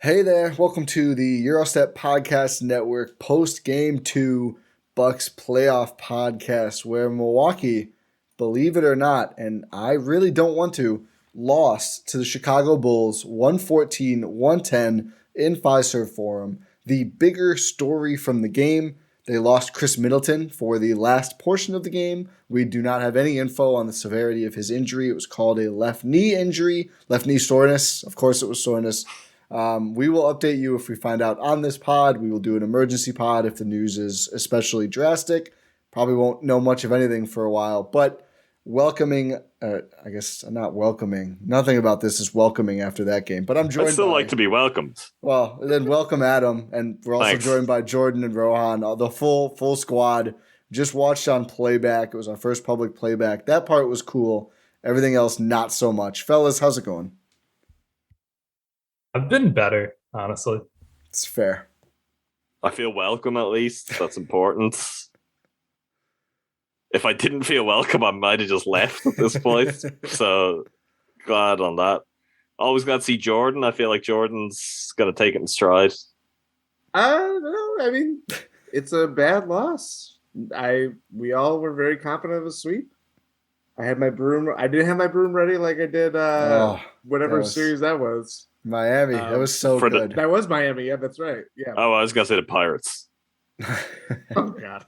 Hey there, welcome to the Eurostep Podcast Network post-game 2 Bucks playoff podcast where Milwaukee, believe it or not, and I really don't want to, lost to the Chicago Bulls 114-110 in Fiserv Forum. The bigger story from the game, they lost Khris Middleton for the last portion of the game. We do not have any info on the severity of his injury. It was called a left knee injury, left knee soreness. Of course it was soreness. We will update you if we find out on this pod. We will do an emergency pod if the news is especially drastic. Probably won't know much of anything for a while, but welcoming, I guess not welcoming. Nothing about this is welcoming after that game, but I'm joined I'd still like to be welcomed. Well, then welcome Adam, and we're also joined by Jordan and Rohan, the full squad. Just watched on playback. It was our first public playback. That part was cool. Everything else, not so much. Fellas, how's it going? I've been better, honestly. It's fair. I feel welcome at least. That's important. If I didn't feel welcome, I might have just left at this point. So glad on that. Always glad to see Jordan. I feel like Jordan's going to take it in stride. No, I mean, it's a bad loss. We all were very confident of a sweep. I had my broom. I didn't have my broom ready like I did whatever series that was. Miami. That was so good. That was Miami. Yeah, that's right. Yeah. Oh, I was going to say the Pirates. Oh, God.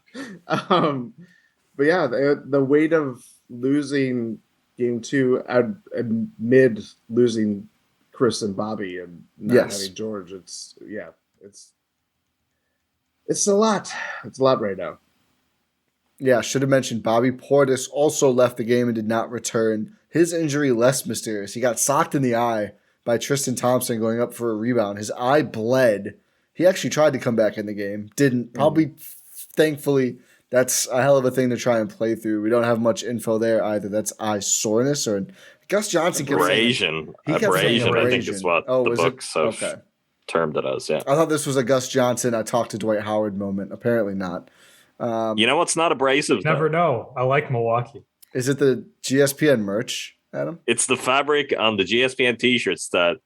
But yeah, the weight of losing game 2 amid losing Khris and Bobby and not having George, it's a lot. It's a lot right now. Yeah, should have mentioned Bobby Portis also left the game and did not return. His injury less mysterious. He got socked in the eye by Tristan Thompson going up for a rebound. His eye bled. He actually tried to come back in the game. Didn't. Probably, thankfully, that's a hell of a thing to try and play through. We don't have much info there either. That's eye soreness or Gus Johnson kept abrasion. Abrasion, I think is what the Bucks have termed it as. Yeah. I thought this was a Gus Johnson, I talked to Dwight Howard moment. Apparently not. You know what's not abrasive? Never know. I like Milwaukee. Is it the GSPN merch, Adam? It's the fabric on the GSPN t-shirts that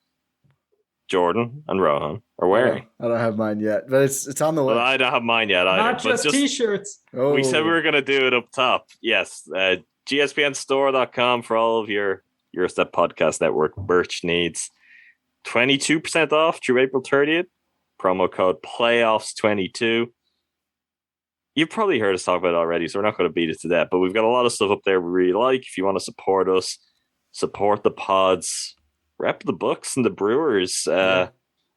Jordan and Rohan are wearing. I don't have mine yet, but it's on the way. Well, I don't have mine yet either. Not just t-shirts. We said we were going to do it up top. Yes. GSPNstore.com for all of your Eurostep Podcast Network merch needs. 22% off through April 30th. Promo code PLAYOFFS22. You've probably heard us talk about it already, so we're not going to beat it to death. But we've got a lot of stuff up there we really like. If you want to support us, support the pods, rep the Bucks and the Brewers out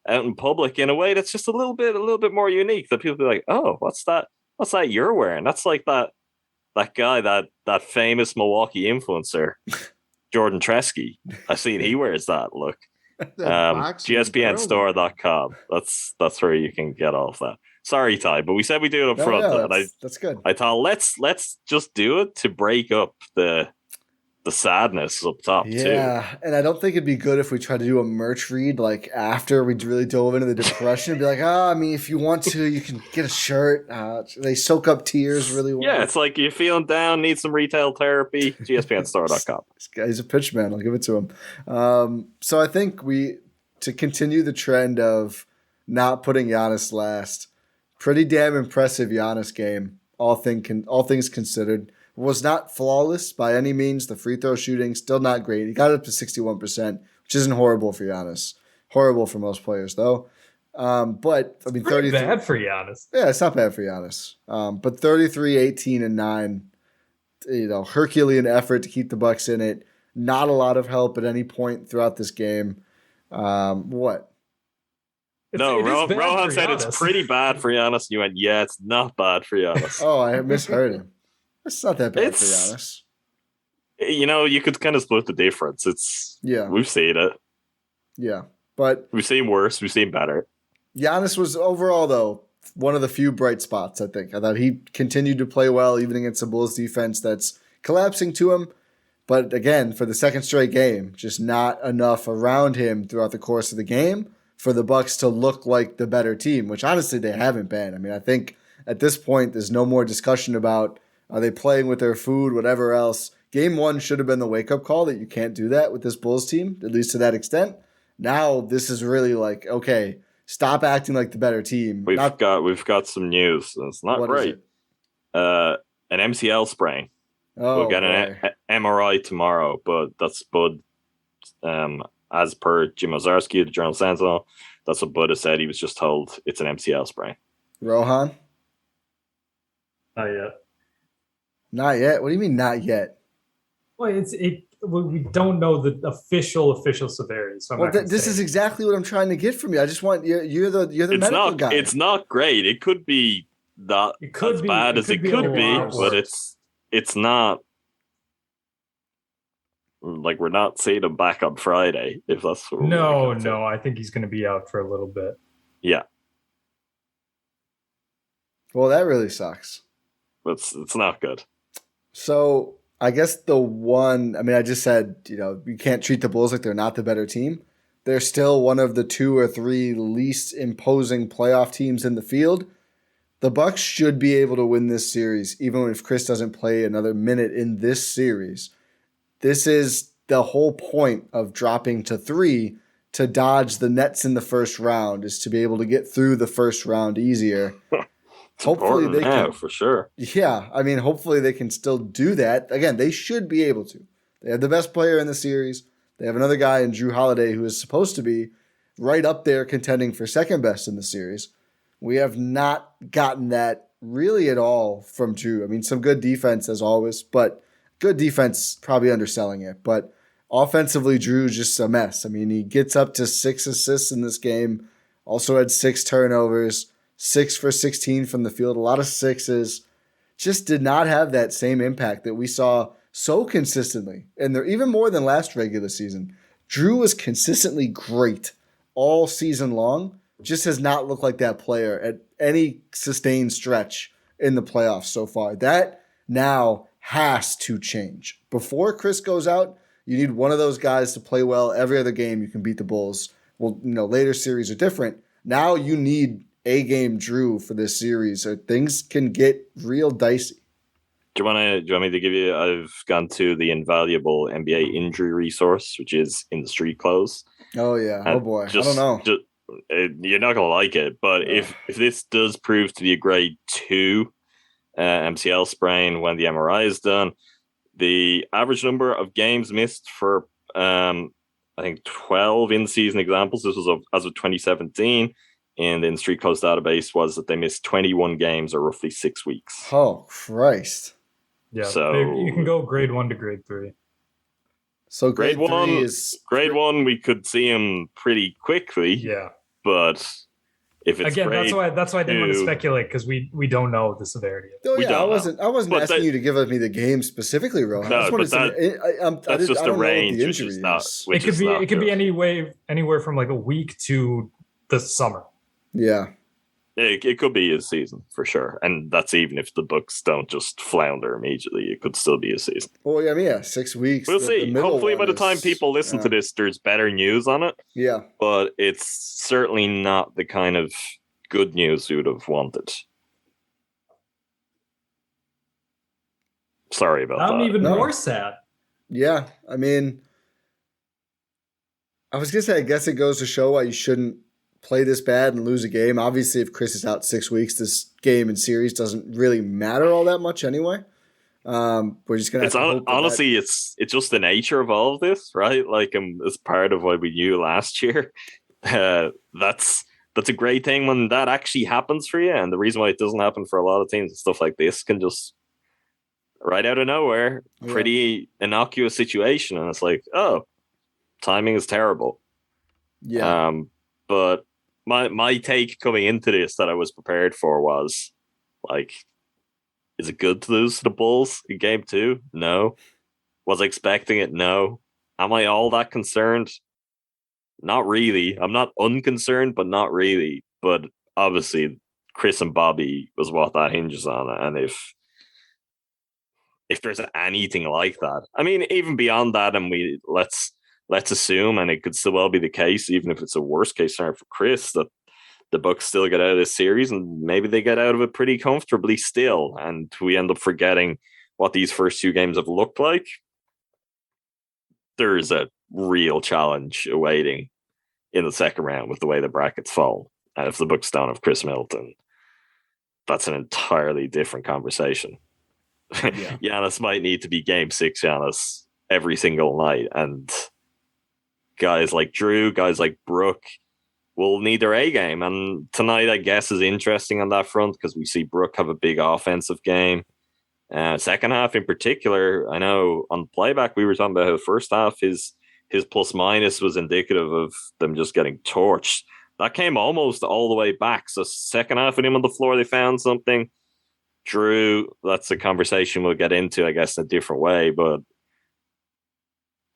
in public in a way that's just a little bit more unique. That people be like, oh, what's that? What's that you're wearing? That's like that guy, that famous Milwaukee influencer, Jordan Tresky. I've seen he wears that look. GSPNstore.com. That's where you can get all of that. Sorry, Ty, but we said we do it up front. And that's good. I thought let's just do it to break up the sadness up top too. Yeah, and I don't think it'd be good if we tried to do a merch read like after we really dove into the depression and be like, I mean, if you want to, you can get a shirt. They soak up tears really well. Yeah, it's like you're feeling down, need some retail therapy. GSPNstore.com. This guy's a pitch man. I'll give it to him. So I think to continue the trend of not putting Giannis last. Pretty damn impressive Giannis game, all things considered. Was not flawless by any means. The free throw shooting, still not great. He got up to 61%, which isn't horrible for Giannis. Horrible for most players, though. But, I mean, 33. Bad for Giannis. Yeah, it's not bad for Giannis. But 33, 18, and 9, Herculean effort to keep the Bucks in it. Not a lot of help at any point throughout this game. What? Rohan said it's pretty bad for Giannis. You went, yeah, it's not bad for Giannis. Oh, I misheard him. It's not that bad for Giannis. You could kind of split the difference. We've seen it. Yeah, but we've seen worse. We've seen better. Giannis was overall, though, one of the few bright spots, I think. I thought he continued to play well, even against the Bulls defense that's collapsing to him. But again, for the second straight game, just not enough around him throughout the course of the game for the Bucks to look like the better team, which honestly they haven't been. I mean, I think at this point there's no more discussion about are they playing with their food, whatever else. Game 1 should have been the wake-up call that you can't do that with this Bulls team, at least to that extent. Now this is really like, okay, stop acting like the better team. We've got some news. It's not great. An MCL sprain. We'll get an MRI tomorrow, but that's Bud. As per Jim Ozarski, the Journal Sentinel, that's what Bud has said. He was just told it's an MCL sprain. Rohan? Not yet. Not yet? What do you mean not yet? Well, we don't know the official severity. So this is exactly what I'm trying to get from you. I just want you're the medical guy. It's not great. It could be not as bad as it could be, but it's not. Like, we're not seeing him back on Friday, if that's what No, I think he's going to be out for a little bit. Yeah. Well, that really sucks. It's not good. So, I guess I just said, you can't treat the Bulls like they're not the better team. They're still one of the 2 or 3 least imposing playoff teams in the field. The Bucks should be able to win this series, even if Khris doesn't play another minute in this series. This is the whole point of dropping to 3 to dodge the Nets in the first round, is to be able to get through the first round easier. Hopefully they can, for sure. Yeah, I mean, hopefully they can still do that. Again, they should be able to. They have the best player in the series. They have another guy in Drew Holiday who is supposed to be right up there contending for second best in the series. We have not gotten that really at all from Drew. I mean, some good defense as always, but good defense, probably underselling it. But offensively, Drew's just a mess. I mean, he gets up to 6 assists in this game, also had 6 turnovers, 6 for 16 from the field, a lot of sixes. Just did not have that same impact that we saw so consistently. And they're even more than last regular season. Drew was consistently great all season long, just has not looked like that player at any sustained stretch in the playoffs so far. That now has to change. Before Khris goes out, you need one of those guys to play well. Every other game you can beat the Bulls. Well, later series are different. Now you need A-game Drew for this series, or things can get real dicey. Do you want me to give you? I've gone to the invaluable NBA injury resource, which is in the street clothes. Oh yeah. Oh boy. I don't know. You're not gonna like it, but if this does prove to be a grade 2 MCL sprain when the MRI is done, the average number of games missed for I think 12 in-season examples. This was as of 2017, and in Street Clothes database was that they missed 21 games or roughly 6 weeks. Oh Christ! Yeah, so you can go grade 1 to grade 3. So grade 1 is grade 1. We could see him pretty quickly. Yeah, but if it's again, that's why I didn't want to speculate, because we don't know the severity. Oh yeah, I wasn't asking you to give me the game specifically, Rohan. No, that's just a range, it could be anywhere from like a week to the summer. Yeah. It could be a season for sure, and that's even if the Bucks don't just flounder immediately. It could still be a season. Well, yeah, 6 weeks. We'll see. Hopefully, by the time people listen to this, there's better news on it. Yeah, but it's certainly not the kind of good news we would have wanted. Sorry about that. I'm even more sad. Yeah, I mean, I was gonna say, I guess it goes to show why you shouldn't play this bad and lose a game. Obviously, if Khris is out 6 weeks, this game and series doesn't really matter all that much anyway. We're just gonna. Honestly, it's just the nature of all of this, right? Like, as part of what we knew last year. That's a great thing when that actually happens for you, and the reason why it doesn't happen for a lot of teams and stuff like this can just right out of nowhere, pretty innocuous situation, and it's like, oh, timing is terrible. Yeah. But my take coming into this that I was prepared for was like, is it good to lose to the Bulls in game 2? No. Was I expecting it? No. Am I all that concerned? Not really. I'm not unconcerned, but not really. But obviously, Khris and Bobby was what that hinges on. And if there's anything like that, I mean, even beyond that, and let's assume, and it could still well be the case, even if it's a worst case scenario for Khris, that the Bucks still get out of this series, and maybe they get out of it pretty comfortably still, and we end up forgetting what these first 2 games have looked like. There's a real challenge awaiting in the second round with the way the brackets fall. And if the Bucks don't have Khris Middleton, that's an entirely different conversation. Yeah. Giannis might need to be game 6 Giannis every single night. And guys like Drew, guys like Brook will need their A game. And tonight, I guess, is interesting on that front because we see Brook have a big offensive game. Second half in particular, I know on playback we were talking about how the first half his plus minus was indicative of them just getting torched. That came almost all the way back. So second half with him on the floor, they found something. Drew, that's a conversation we'll get into, I guess, in a different way. But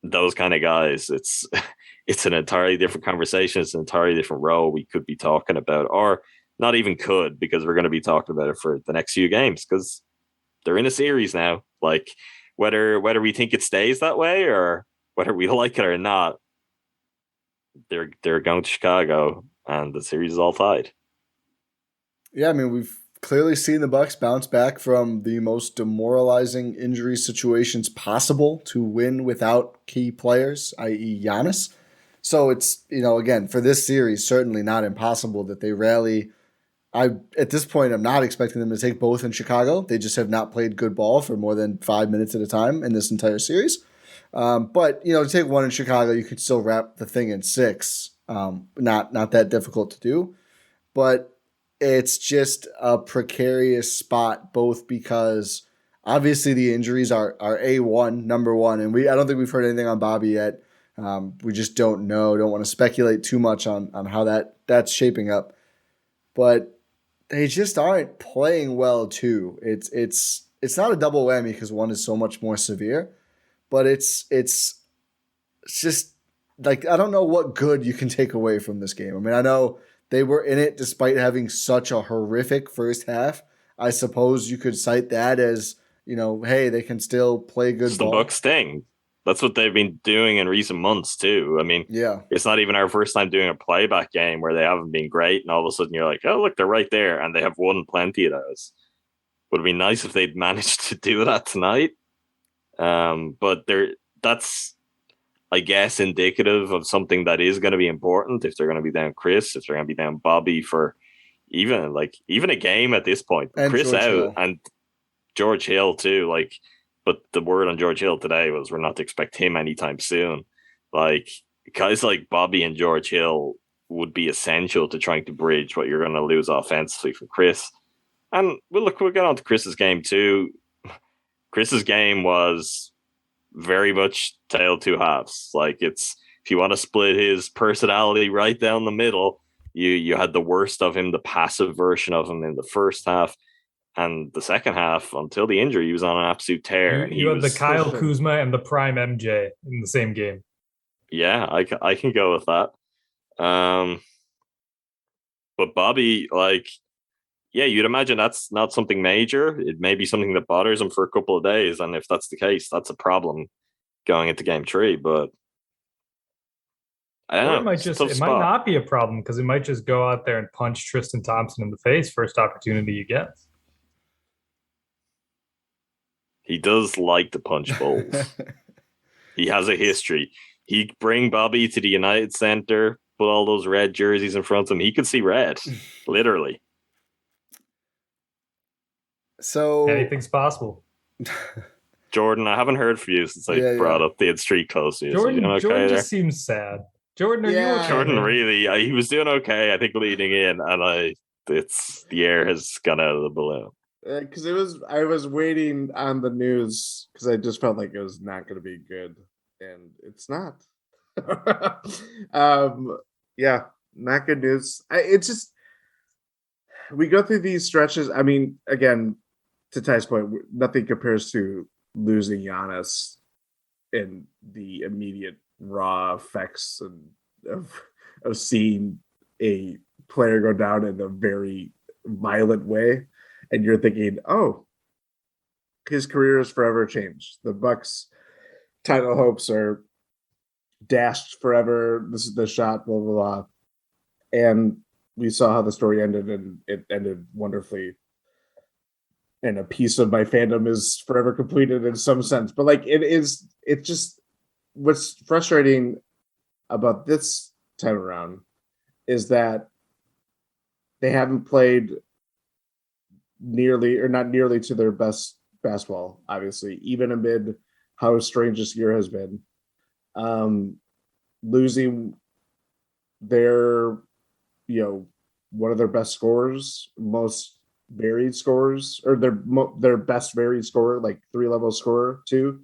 those kind of guys, it's an entirely different conversation. It's an entirely different role we could be talking about, or not even could, because we're going to be talking about it for the next few games because they're in a series now. Like whether we think it stays that way or whether we like it or not, they're going to Chicago and the series is all tied. Yeah, I mean, we've clearly seen the Bucks bounce back from the most demoralizing injury situations possible to win without key players, i.e. Giannis. So it's, again, for this series, certainly not impossible that they rally. At this point, I'm not expecting them to take both in Chicago. They just have not played good ball for more than 5 minutes at a time in this entire series. But, to take one in Chicago, you could still wrap the thing in 6. Not that difficult to do. But it's just a precarious spot, both because obviously the injuries are A1, number one, and I don't think we've heard anything on Bobby yet. We just don't know. Don't want to speculate too much on how that's shaping up. But they just aren't playing well too. It's not a double whammy because one is so much more severe, but it's just like I don't know what good you can take away from this game. I mean, I know they were in it despite having such a horrific first half. I suppose you could cite that as, hey, they can still play good it's ball. The Bucks thing. That's what they've been doing in recent months too. I mean, yeah, it's not even our first time doing a playback game where they haven't been great, and all of a sudden you're like, oh, look, they're right there, and they have won plenty of those. Would be nice if they'd managed to do that tonight. But that's, I guess, indicative of something that is going to be important if they're going to be down Khris, if they're going to be down Bobby for even a game at this point. And Khris George out Hill. And George Hill too. But the word on George Hill today was we're not to expect him anytime soon. Like guys like Bobby and George Hill would be essential to trying to bridge what you're going to lose offensively from Khris. And we'll get on to Chris's game too. Chris's game was very much tale two halves. Like if you want to split his personality right down the middle, you had the worst of him, the passive version of him in the first half. And the second half, until the injury, he was on an absolute tear. You had the Kyle Kuzma and the prime MJ in the same game. Yeah, I can go with that. But Bobby, you'd imagine that's not something major. It may be something that bothers him for a couple of days. And if that's the case, that's a problem going into game 3. But I don't know. It might not be a problem because he might just go out there and punch Tristan Thompson in the face first opportunity he gets. He does like to punch bulls. He has a history. He'd bring Bobby to the United Center, put all those red jerseys in front of him. He could see red, literally. So anything's possible. Jordan, I haven't heard from you since I brought up the street close to you. Jordan just seems sad. Jordan, are you okay? Jordan, really, he was doing okay, I think, leading in, and the air has gone out of the balloon. Because I was waiting on the news because I just felt like it was not going to be good, and it's not. Not good news. It's just we go through these stretches. I mean, again, to Ty's point, nothing compares to losing Giannis and the immediate raw effects of seeing a player go down in a very violent way. And you're thinking, oh, his career is forever changed. The Bucks' title hopes are dashed forever. This is the shot, blah, blah, blah. And we saw how the story ended, and it ended wonderfully. And a piece of my fandom is forever completed in some sense. But it's just what's frustrating about this time around is that they haven't played not nearly to their best basketball, obviously, even amid how strange this year has been. Losing their, one of their best scorers, most varied scorers, or their best varied scorer, like 3-level scorer too.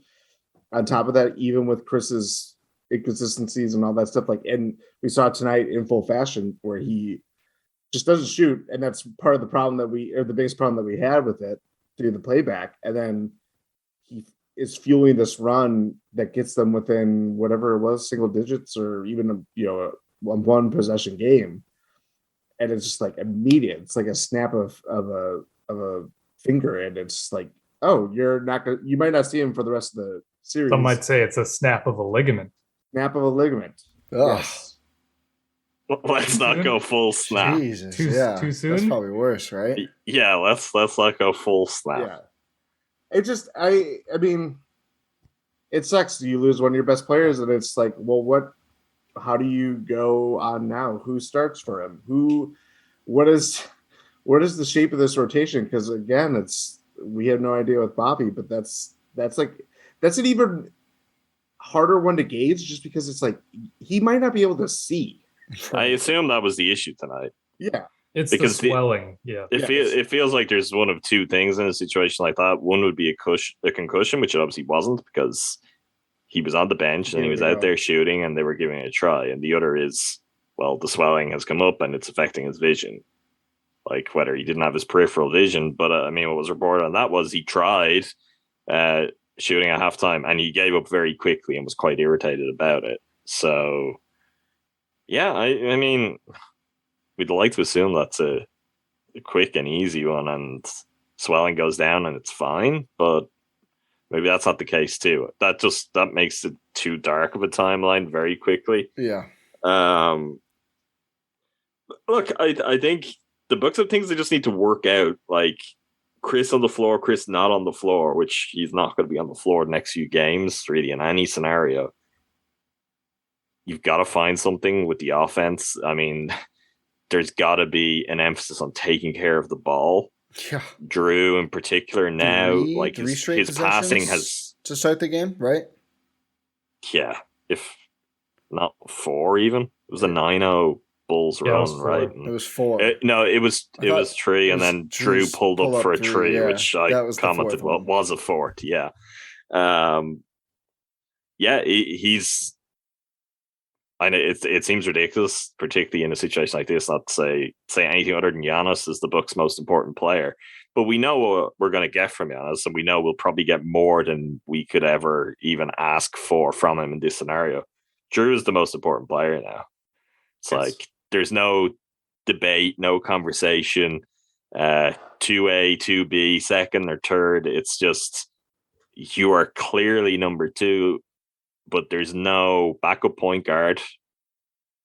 On top of that, even with Chris's inconsistencies and all that stuff, and we saw tonight in full fashion where he just doesn't shoot, and that's part of the problem the biggest problem that we had with it through the playback. And then he is fueling this run that gets them within whatever it was, single digits, or even a one possession game. And it's just like immediate. It's like a snap of a finger, and it's like, oh, you might not see him for the rest of the series. Some might say it's a snap of a ligament. Snap of a ligament. Ugh. Yes. Let's not go full snap. Jesus, too soon? That's probably worse, right? Yeah, let's not go full snap. Yeah. It just, I mean, it sucks. You lose one of your best players, and it's like, well, how do you go on now? Who starts for him? What is the shape of this rotation? Because again, we have no idea with Bobby, but that's an even harder one to gauge, just because it's like he might not be able to see. I assume that was the issue tonight. Yeah. It's because the swelling. It feels like there's one of two things in a situation like that. One would be a concussion, which it obviously wasn't because he was on the bench and he was out there shooting and they were giving it a try. And the other is, well, the swelling has come up and it's affecting his vision. Like whether he didn't have his peripheral vision, but what was reported on that was he tried shooting at halftime and he gave up very quickly and was quite irritated about it. So, yeah, I mean, we'd like to assume that's a quick and easy one and swelling goes down and it's fine, but maybe that's not the case too. That makes it too dark of a timeline very quickly. Yeah. Look, I think the Bucks have things they just need to work out, like Khris on the floor, Khris not on the floor, which he's not going to be on the floor the next few games, really, in any scenario. You've got to find something with the offense. I mean, there's got to be an emphasis on taking care of the ball. Yeah. Drew in particular now, his passing has to start the game, right? Yeah, if not 4 even. It was a 9-0 Bulls run, right? It was 4. It was 3, and then Drew pulled up for a 3, which I commented was a 4th. Yeah. He's. I know it seems ridiculous, particularly in a situation like this, not to say anything other than Giannis is the Bucks' most important player. But we know what we're going to get from Giannis, and we know we'll probably get more than we could ever even ask for from him in this scenario. Drew is the most important player now. It's like there's no debate, no conversation. 2A, 2B, second or third. It's just you are clearly number 2. But there's no backup point guard.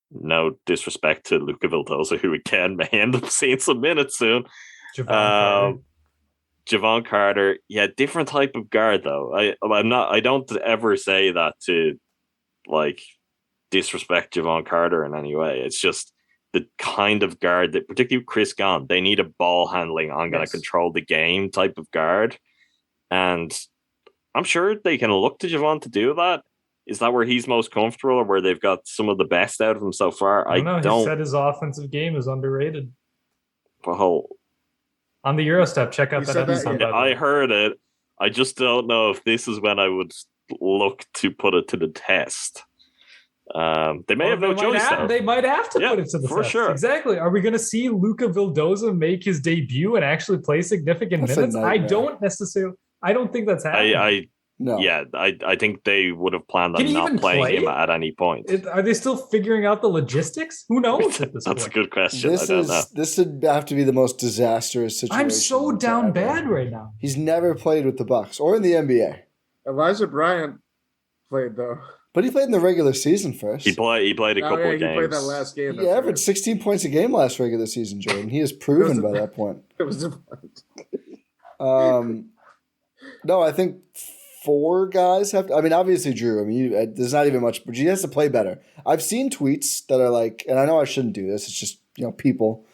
No disrespect to Luka Vildoza, who again may end up seeing some minutes soon. Javon Carter, yeah, different type of guard though. I don't ever say that to like disrespect Javon Carter in any way. It's just the kind of guard that, particularly with Khris gone, they need a ball handling, I'm going to control the game type of guard, and I'm sure they can look to Javon to do that. Is that where he's most comfortable, or where they've got some of the best out of him so far? I don't know. He said his offensive game is underrated. Well, on the Eurostep, check out that episode. I heard it. I just don't know if this is when I would look to put it to the test. They may have no choice. They might have to put it to the test. For sure. Exactly. Are we going to see Luka Vildoza make his debut and actually play significant minutes? I don't think that's happening. No. Yeah, I think they would have planned on not playing him at any point. Are they still figuring out the logistics? Who knows at this point? That's a good question. I don't know. This would have to be the most disastrous situation. I'm so down bad right now. He's never played with the Bucks or in the NBA. Elijah Bryant played, though. But he played in the regular season first. He played a couple of games. He played that last game. He averaged 16 points a game last regular season, Jordan. He is proven by that point. It was a point. No, I think 4 guys have to, I mean, obviously Drew. I mean, there's not even much, but he has to play better. I've seen tweets that are like, and I know I shouldn't do this. It's just, people.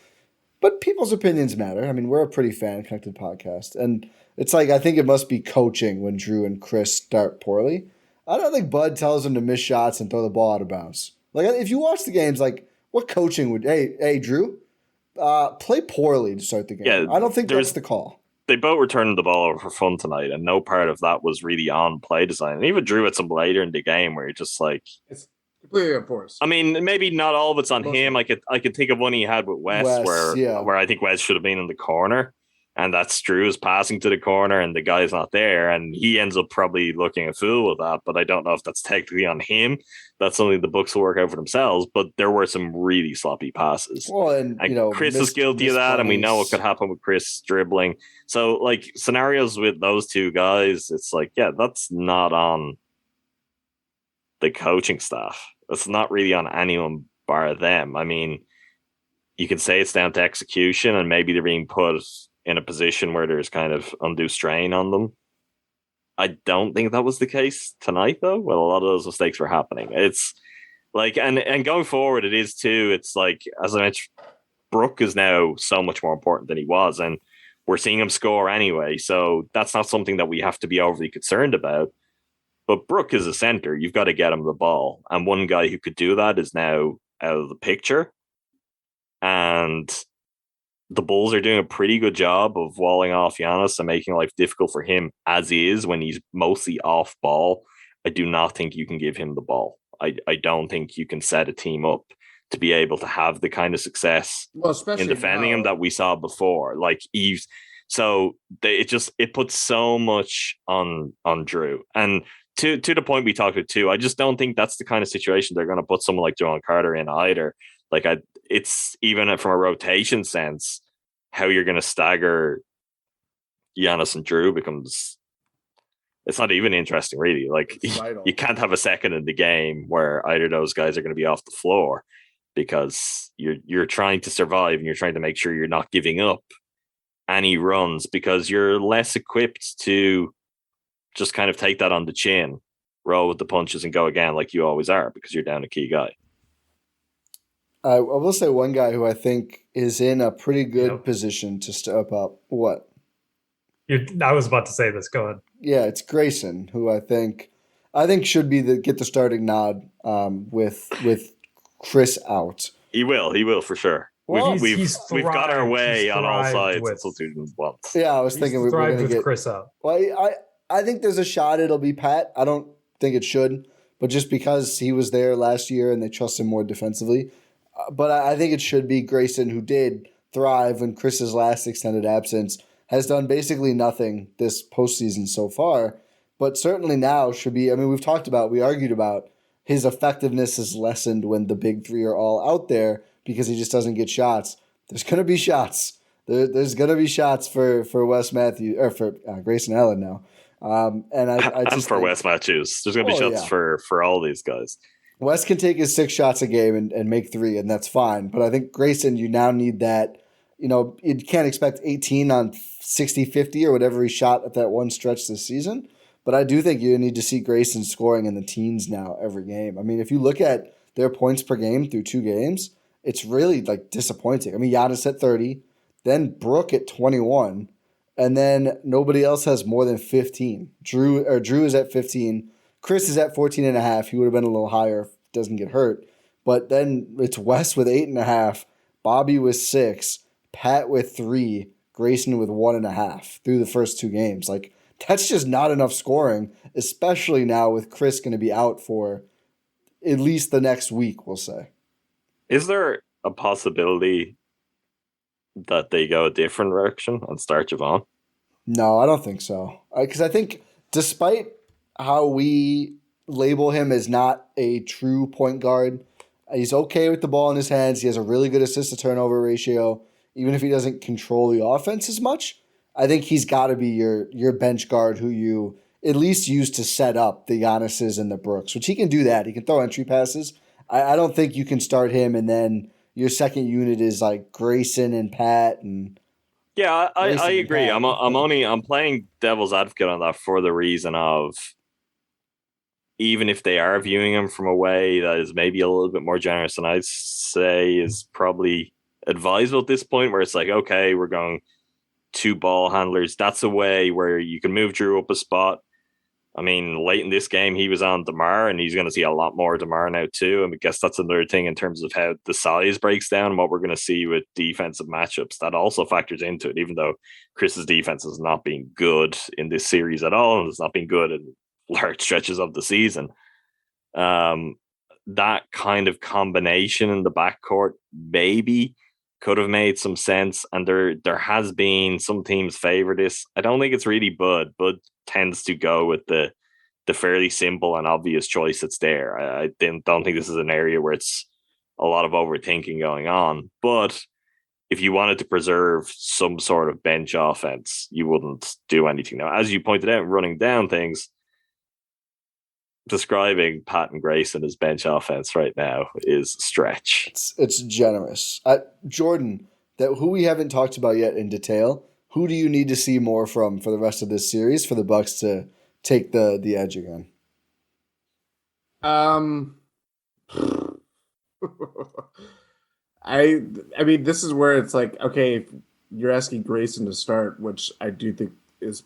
But people's opinions matter. I mean, we're a pretty fan-connected podcast. And it's like, I think it must be coaching when Drew and Khris start poorly. I don't think Bud tells them to miss shots and throw the ball out of bounds. Like, if you watch the games, like, what coaching would, hey, Drew, play poorly to start the game. Yeah, I don't think that's the call. They both were turning the ball over for fun tonight, and no part of that was really on play design. And even Drew at some later in the game where you're just like, it's completely on Portis. I mean, maybe not all of it's on him. I could think of one he had with Wes where I think Wes should have been in the corner, and that's Drew's passing to the corner, and the guy's not there, and he ends up probably looking a fool with that. But I don't know if that's technically on him. That's something the Bucks will work out for themselves. But there were some really sloppy passes. Well, and Khris is guilty of that, and we know what could happen with Khris dribbling. So, like, scenarios with those two guys, it's like, yeah, that's not on the coaching staff. It's not really on anyone bar them. I mean, you can say it's down to execution, and maybe they're being put in a position where there's kind of undue strain on them. I don't think that was the case tonight, though. Well, a lot of those mistakes were happening. It's like, and going forward, it is too. It's like, as I mentioned, Brook is now so much more important than he was, and we're seeing him score anyway. So that's not something that we have to be overly concerned about. But Brook is a center. You've got to get him the ball. And one guy who could do that is now out of the picture. And the Bulls are doing a pretty good job of walling off Giannis and making life difficult for him as he is when he's mostly off ball. I do not think you can give him the ball. I don't think you can set a team up to be able to have the kind of success in defending him that we saw before. Like it puts so much on Drew. And to the point we talked about too, I just don't think that's the kind of situation they're going to put someone like Joan Carter in either. Like it's even from a rotation sense, how you're going to stagger Giannis and Drew becomes, it's not even interesting really. Like you can't have a second in the game where either of those guys are going to be off the floor because you're trying to survive and you're trying to make sure you're not giving up any runs because you're less equipped to just kind of take that on the chin, roll with the punches and go again like you always are because you're down a key guy. I will say one guy who I think is in a pretty good position to step up. What? I was about to say this. Go ahead. Yeah, it's Grayson, who I think should be get the starting nod with Khris out. He will for sure. Well, we've got our way on all sides until 2001. Yeah, I was thinking we're going to get Khris out. Well, I think there's a shot it'll be Pat. I don't think it should, but just because he was there last year and they trust him more defensively. But I think it should be Grayson, who did thrive in Chris's last extended absence, has done basically nothing this postseason so far, but certainly now should be. I mean, we argued about his effectiveness is lessened when the big three are all out there because he just doesn't get shots. There's going to be shots. There's going to be shots for Wes Matthews or for Grayson Allen now. And I just for Wes Matthews. There's going to be shots for all these guys. Wes can take his 6 shots a game and make 3, and that's fine. But I think Grayson, you now need that. You can't expect 18 on 60, 50 or whatever he shot at that one stretch this season. But I do think you need to see Grayson scoring in the teens now every game. I mean, if you look at their points per game through 2 games, it's really like disappointing. I mean, Giannis at 30, then Brook at 21, and then nobody else has more than 15. Drew is at 15. Khris is at 14.5. He would have been a little higher if he doesn't get hurt. But then it's Wes with 8.5, Bobby with 6, Pat with 3, Grayson with 1.5 through the first 2 games. Like, that's just not enough scoring, especially now with Khris going to be out for at least the next week, we'll say. Is there a possibility that they go a different direction and start Javon? No, I don't think so. Because I think despite how we label him as not a true point guard, he's okay with the ball in his hands. He has a really good assist-to-turnover ratio, even if he doesn't control the offense as much. I think he's got to be your bench guard who you at least use to set up the Giannis's and the Brooks, which he can do that. He can throw entry passes. I don't think you can start him and then your second unit is like Grayson and Pat and Yeah, I agree. I'm playing devil's advocate on that for the reason of, even if they are viewing him from a way that is maybe a little bit more generous than I'd say is probably advisable at this point, where it's like, okay, we're going 2 ball handlers. That's a way where you can move Drew up a spot. I mean, late in this game, he was on DeMar, and he's going to see a lot more DeMar now too. I guess that's another thing in terms of how the size breaks down and what we're going to see with defensive matchups. That also factors into it, even though Chris's defense has not been good in this series at all, and has not been good in large stretches of the season. That kind of combination in the backcourt maybe could have made some sense, and there has been some teams favor this. I don't think it's really Bud. Bud tends to go with the fairly simple and obvious choice that's there. I don't think this is an area where it's a lot of overthinking going on. But if you wanted to preserve some sort of bench offense, you wouldn't do anything. Now, as you pointed out, running down things, describing Pat and Grayson as bench offense right now is a stretch. It's generous. Jordan, who we haven't talked about yet in detail, who do you need to see more from for the rest of this series for the Bucks to take the edge again? I mean, this is where it's like, okay, if you're asking Grayson to start, which I do think is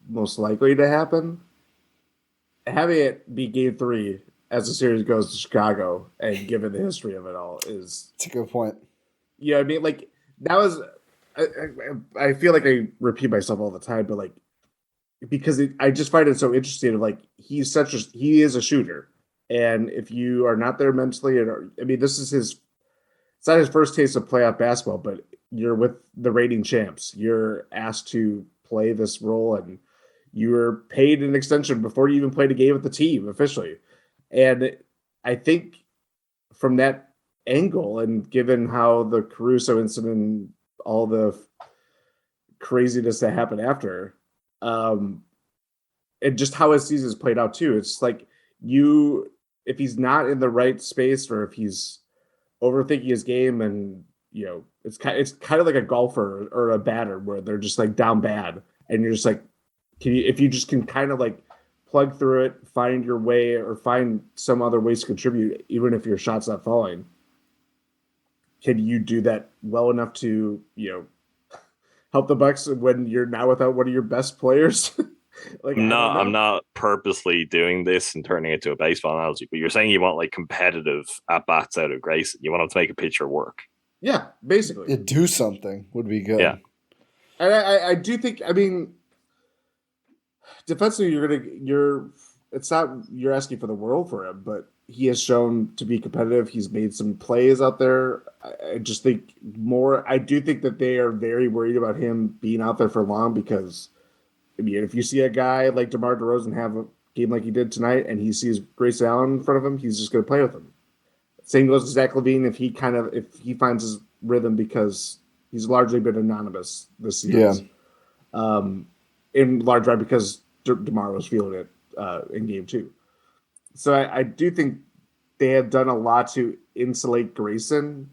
most likely to happen. Having it be game 3 as the series goes to Chicago, and given the history of it all, is... It's a good point. Yeah, I mean, like, that was... I feel like I repeat myself all the time, but, like, because I just find it so interesting. Like, he is a shooter. And if you are not there mentally, I mean, this is it's not his first taste of playoff basketball, but you're with the reigning champs. You're asked to play this role, and you were paid an extension before you even played a game with the team officially. And I think from that angle, and given how the Caruso incident and all the craziness that happened after, and just how his season's played out too, it's like if he's not in the right space, or if he's overthinking his game, and it's kind of like a golfer or a batter where they're just like down bad, and you're just like, if you just can kind of like plug through it, find your way, or find some other ways to contribute, even if your shot's not falling, can you do that well enough to, help the Bucks when you're now without one of your best players? I'm not purposely doing this and turning it to a baseball analogy, but you're saying you want like competitive at-bats out of Grayson. You want him to make a pitcher work. Yeah, basically. Do something would be good. Yeah. And I do think, I mean, defensively, you're asking for the world for him, but he has shown to be competitive. He's made some plays out there. I just think I do think that they are very worried about him being out there for long, because, I mean, if you see a guy like DeMar DeRozan have a game like he did tonight, and he sees Grayson Allen in front of him, he's just going to play with him. Same goes to Zach LaVine if he finds his rhythm, because he's largely been anonymous this season. Yeah. In large part because DeMar was feeling it in game 2. So I do think they have done a lot to insulate Grayson,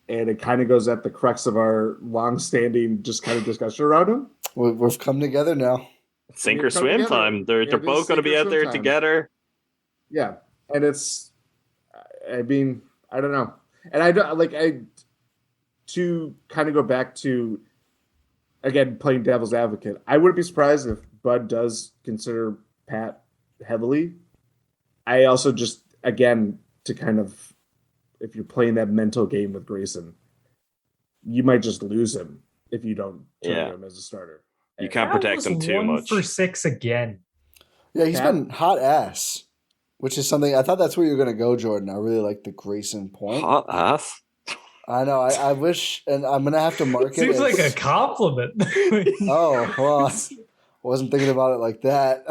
and it kind of goes at the crux of our long-standing just kind of discussion around him. We've come together now. Sink or swim together. Time. They're both going to be out there together. Yeah, and it's, I mean, I don't know. And to kind of go back to, again, playing devil's advocate, I wouldn't be surprised if Bud does consider Pat heavily. I also just, again, to kind of, if you're playing that mental game with Grayson, you might just lose him if you don't turn him as a starter. You can't protect him too much. 1 for 6 again. Yeah, he's been hot ass, which is something, I thought that's where you're going to go, Jordan. I really like the Grayson point. Hot ass? I know. I wish, and I'm going to have to mark it. Seems like a compliment. Oh, well, I wasn't thinking about it like that.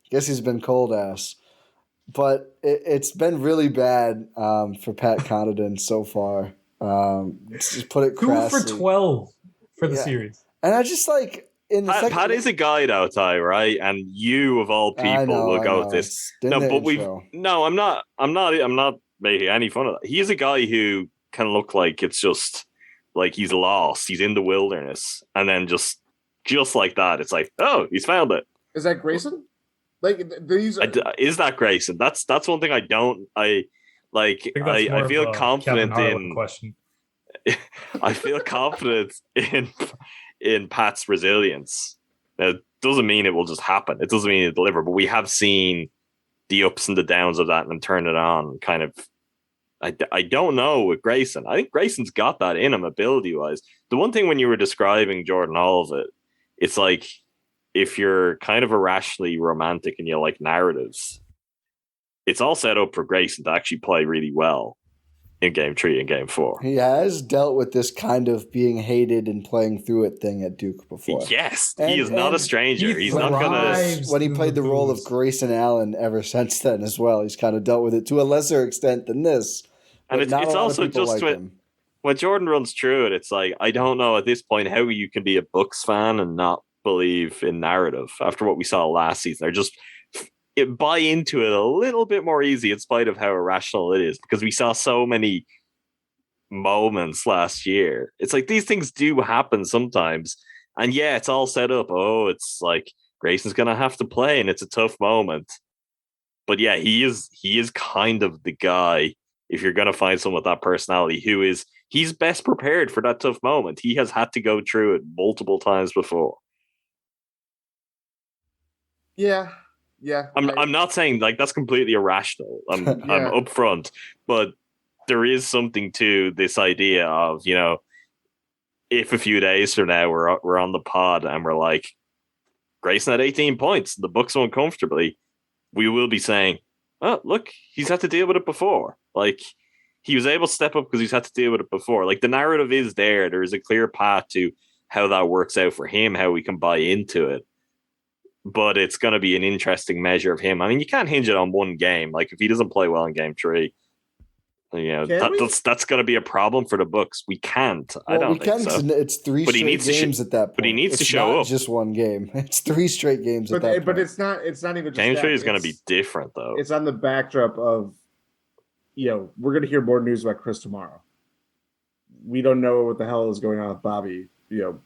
Guess he's been cold ass. But it's been really bad for Pat Connaughton so far. Just put it crassly. 2 for 12 for the series. And I just like in the Pat is a guy though, Ty, right? And you of all people will go with this. No, but I'm not making any fun of that. He's a guy who can look like it's just like he's lost, he's in the wilderness, and then just like that, it's like, oh, he's found it. Is that Grayson? Like these is that Grayson? That's one thing I feel confident in. Question. I feel confident in Pat's resilience. Now, it doesn't mean it will just happen. It doesn't mean it'll deliver, but we have seen the ups and the downs of that and turn it on. Kind of, I don't know with Grayson. I think Grayson's got that in him ability wise. The one thing when you were describing Jordan, all of it, it's like if you're kind of irrationally romantic and you like narratives, it's all set up for Grayson to actually play really well in game 3 and game 4. He has dealt with this kind of being hated and playing through it thing at Duke before. Yes, he is not a stranger. He's not going to... When he played the role of Grayson Allen ever since then as well, he's kind of dealt with it to a lesser extent than this. And it's also just like when Jordan runs through it, it's like, I don't know at this point how you can be a Bucks fan and not believe in narrative after what we saw last season. They're just... buy into it a little bit more easy in spite of how irrational it is, because we saw so many moments last year. It's like these things do happen sometimes, and yeah, it's all set up. Oh, it's like Grayson's gonna have to play and it's a tough moment, but yeah, he is kind of the guy, if you're gonna find someone with that personality, he's best prepared for that tough moment. He has had to go through it multiple times before. Yeah, I'm not saying like that's completely irrational. I'm upfront, but there is something to this idea of, you know, if a few days from now we're on the pod and we're like, Grayson had 18 points, the Bucks won comfortably, we will be saying, oh, look, he's had to deal with it before. Like, he was able to step up because he's had to deal with it before. Like, the narrative is there. There is a clear path to how that works out for him, how we can buy into it. But it's going to be an interesting measure of him. I mean, you can't hinge it on one game. Like, if he doesn't play well in game 3, you know, that's going to be a problem for the Bucks. We can't. I don't think so. It's 3 straight games at that point. But he needs to show up. It's not just one game. It's 3 straight games at that point. But it's not even just game 3 is going to be different, though. It's on the backdrop of, you know, we're going to hear more news about Khris tomorrow. We don't know what the hell is going on with Bobby. You know,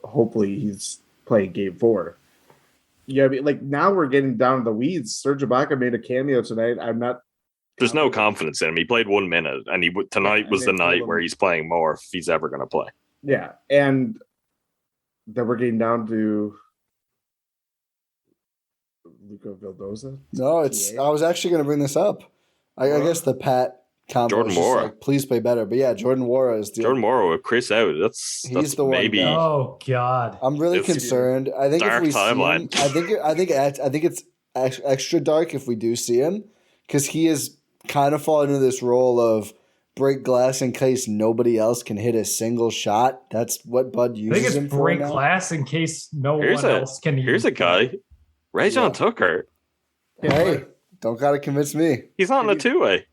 hopefully he's playing game 4. Yeah, I mean, like, now we're getting down to the weeds. Serge Ibaka made a cameo tonight. There's no confidence in him. He played 1 minute, and tonight was the night where he's playing more if he's ever going to play. Yeah, and then we're getting down to Luka Vildoza. No, I was actually going to bring this up. I guess the Pat combo Jordan Morrow. Like, please play better. But yeah, Jordan Morrow is Jordan Morrow with Khris out. That's the maybe. One oh God, I'm really concerned. I think dark if we timeline. See him, I think it's extra dark if we do see him, because he is kind of falling into this role of break glass in case nobody else can hit a single shot. That's what Bud uses him for. Break glass in case no one else can. Here's a guy, Rajon Tucker. Hey, don't gotta convince me. He's not in a 2-way.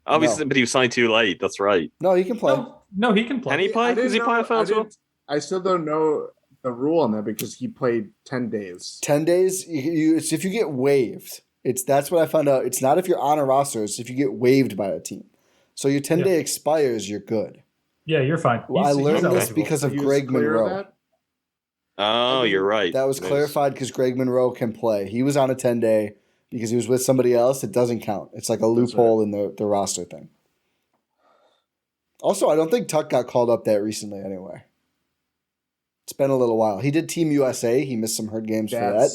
Obviously, but he was signed too late. That's right. No, he can play. No, he can play. Can he play? Does he play a I still don't know the rule on that because he played 10 days. 10 days? It's if you get waived. That's what I found out. It's not if you're on a roster. It's if you get waived by a team. So your 10-day expires, you're good. Yeah, you're fine. I learned this because of Greg Monroe. Oh, you're right. That was clarified because Greg Monroe can play. He was on a 10-day because he was with somebody else. It doesn't count. It's like a loophole in the roster thing. Also, I don't think Tuck got called up that recently anyway. It's been a little while. He did Team USA. He missed some hurt games for that.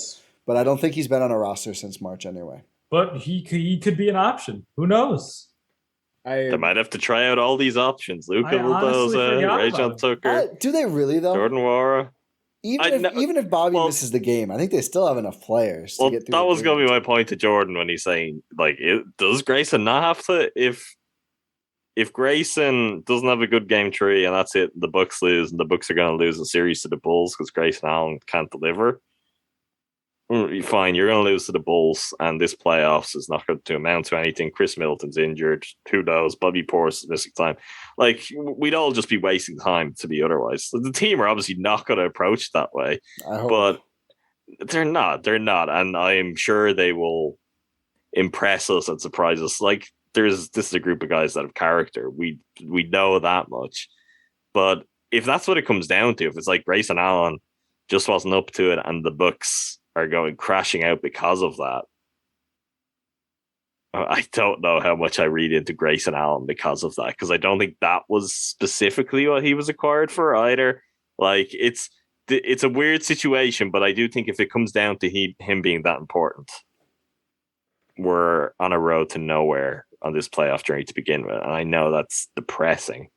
But I don't think he's been on a roster since March anyway. But he could be an option. Who knows? They might have to try out all these options. Luka Vildoza, Rajon Tucker. Do they really, though? Jordan Nwora. Even if Bobby misses the game, I think they still have enough players to get through. That was going to be my point to Jordan when he's saying, like, does Grayson not have to? If Grayson doesn't have a good game 3 and that's it, the Bucks lose and the Bucks are going to lose the series to the Bulls because Grayson Allen can't deliver. Fine, you're going to lose to the Bulls, and this playoffs is not going to amount to anything. Khris Middleton's injured. Who knows? Bobby Portis is missing time. Like, we'd all just be wasting time to be otherwise. The team are obviously not going to approach that way, but they're not. They're not, and I'm sure they will impress us and surprise us. Like, this is a group of guys that have character. We know that much, but if that's what it comes down to, if it's like Grayson Allen just wasn't up to it and the Bucks are going crashing out because of that, I don't know how much I read into Grayson Allen because of that, because I don't think that was specifically what he was acquired for either. Like, it's a weird situation, but I do think if it comes down to him being that important, we're on a road to nowhere on this playoff journey to begin with. And I know that's depressing.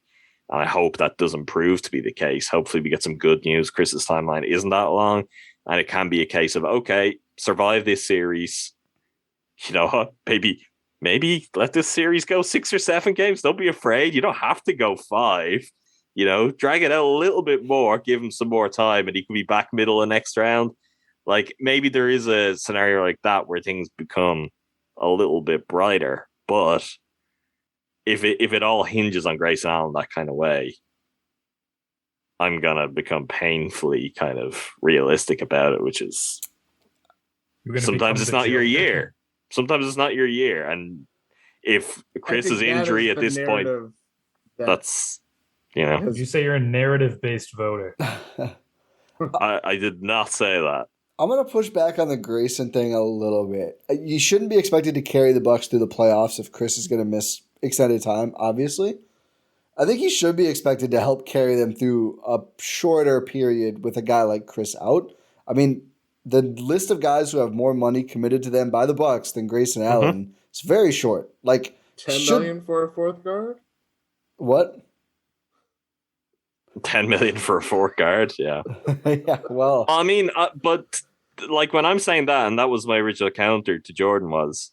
And I hope that doesn't prove to be the case. Hopefully we get some good news. Chris's timeline isn't that long, and it can be a case of, okay, survive this series. You know what? Maybe let this series go 6 or 7 games. Don't be afraid. You don't have to go 5. You know, drag it out a little bit more, give him some more time, and he can be back middle of next round. Like, maybe there is a scenario like that where things become a little bit brighter. But if it all hinges on Grayson Allen that kind of way, I'm gonna become painfully kind of realistic about it, which is sometimes it's not your year. Sometimes it's not your year. And if Chris's injury at this point, that's, you know. You say you're a narrative-based voter. I did not say that. I'm going to push back on the Grayson thing a little bit. You shouldn't be expected to carry the Bucks through the playoffs if Khris is going to miss extended time, obviously. I think he should be expected to help carry them through a shorter period with a guy like Khris out. I mean, the list of guys who have more money committed to them by the Bucks than Grayson Allen is very short. Like, $10 million for a fourth guard? What? $10 million for a fourth guard, yeah. Yeah, well. I mean, but like when I'm saying that, and that was my original counter to Jordan, was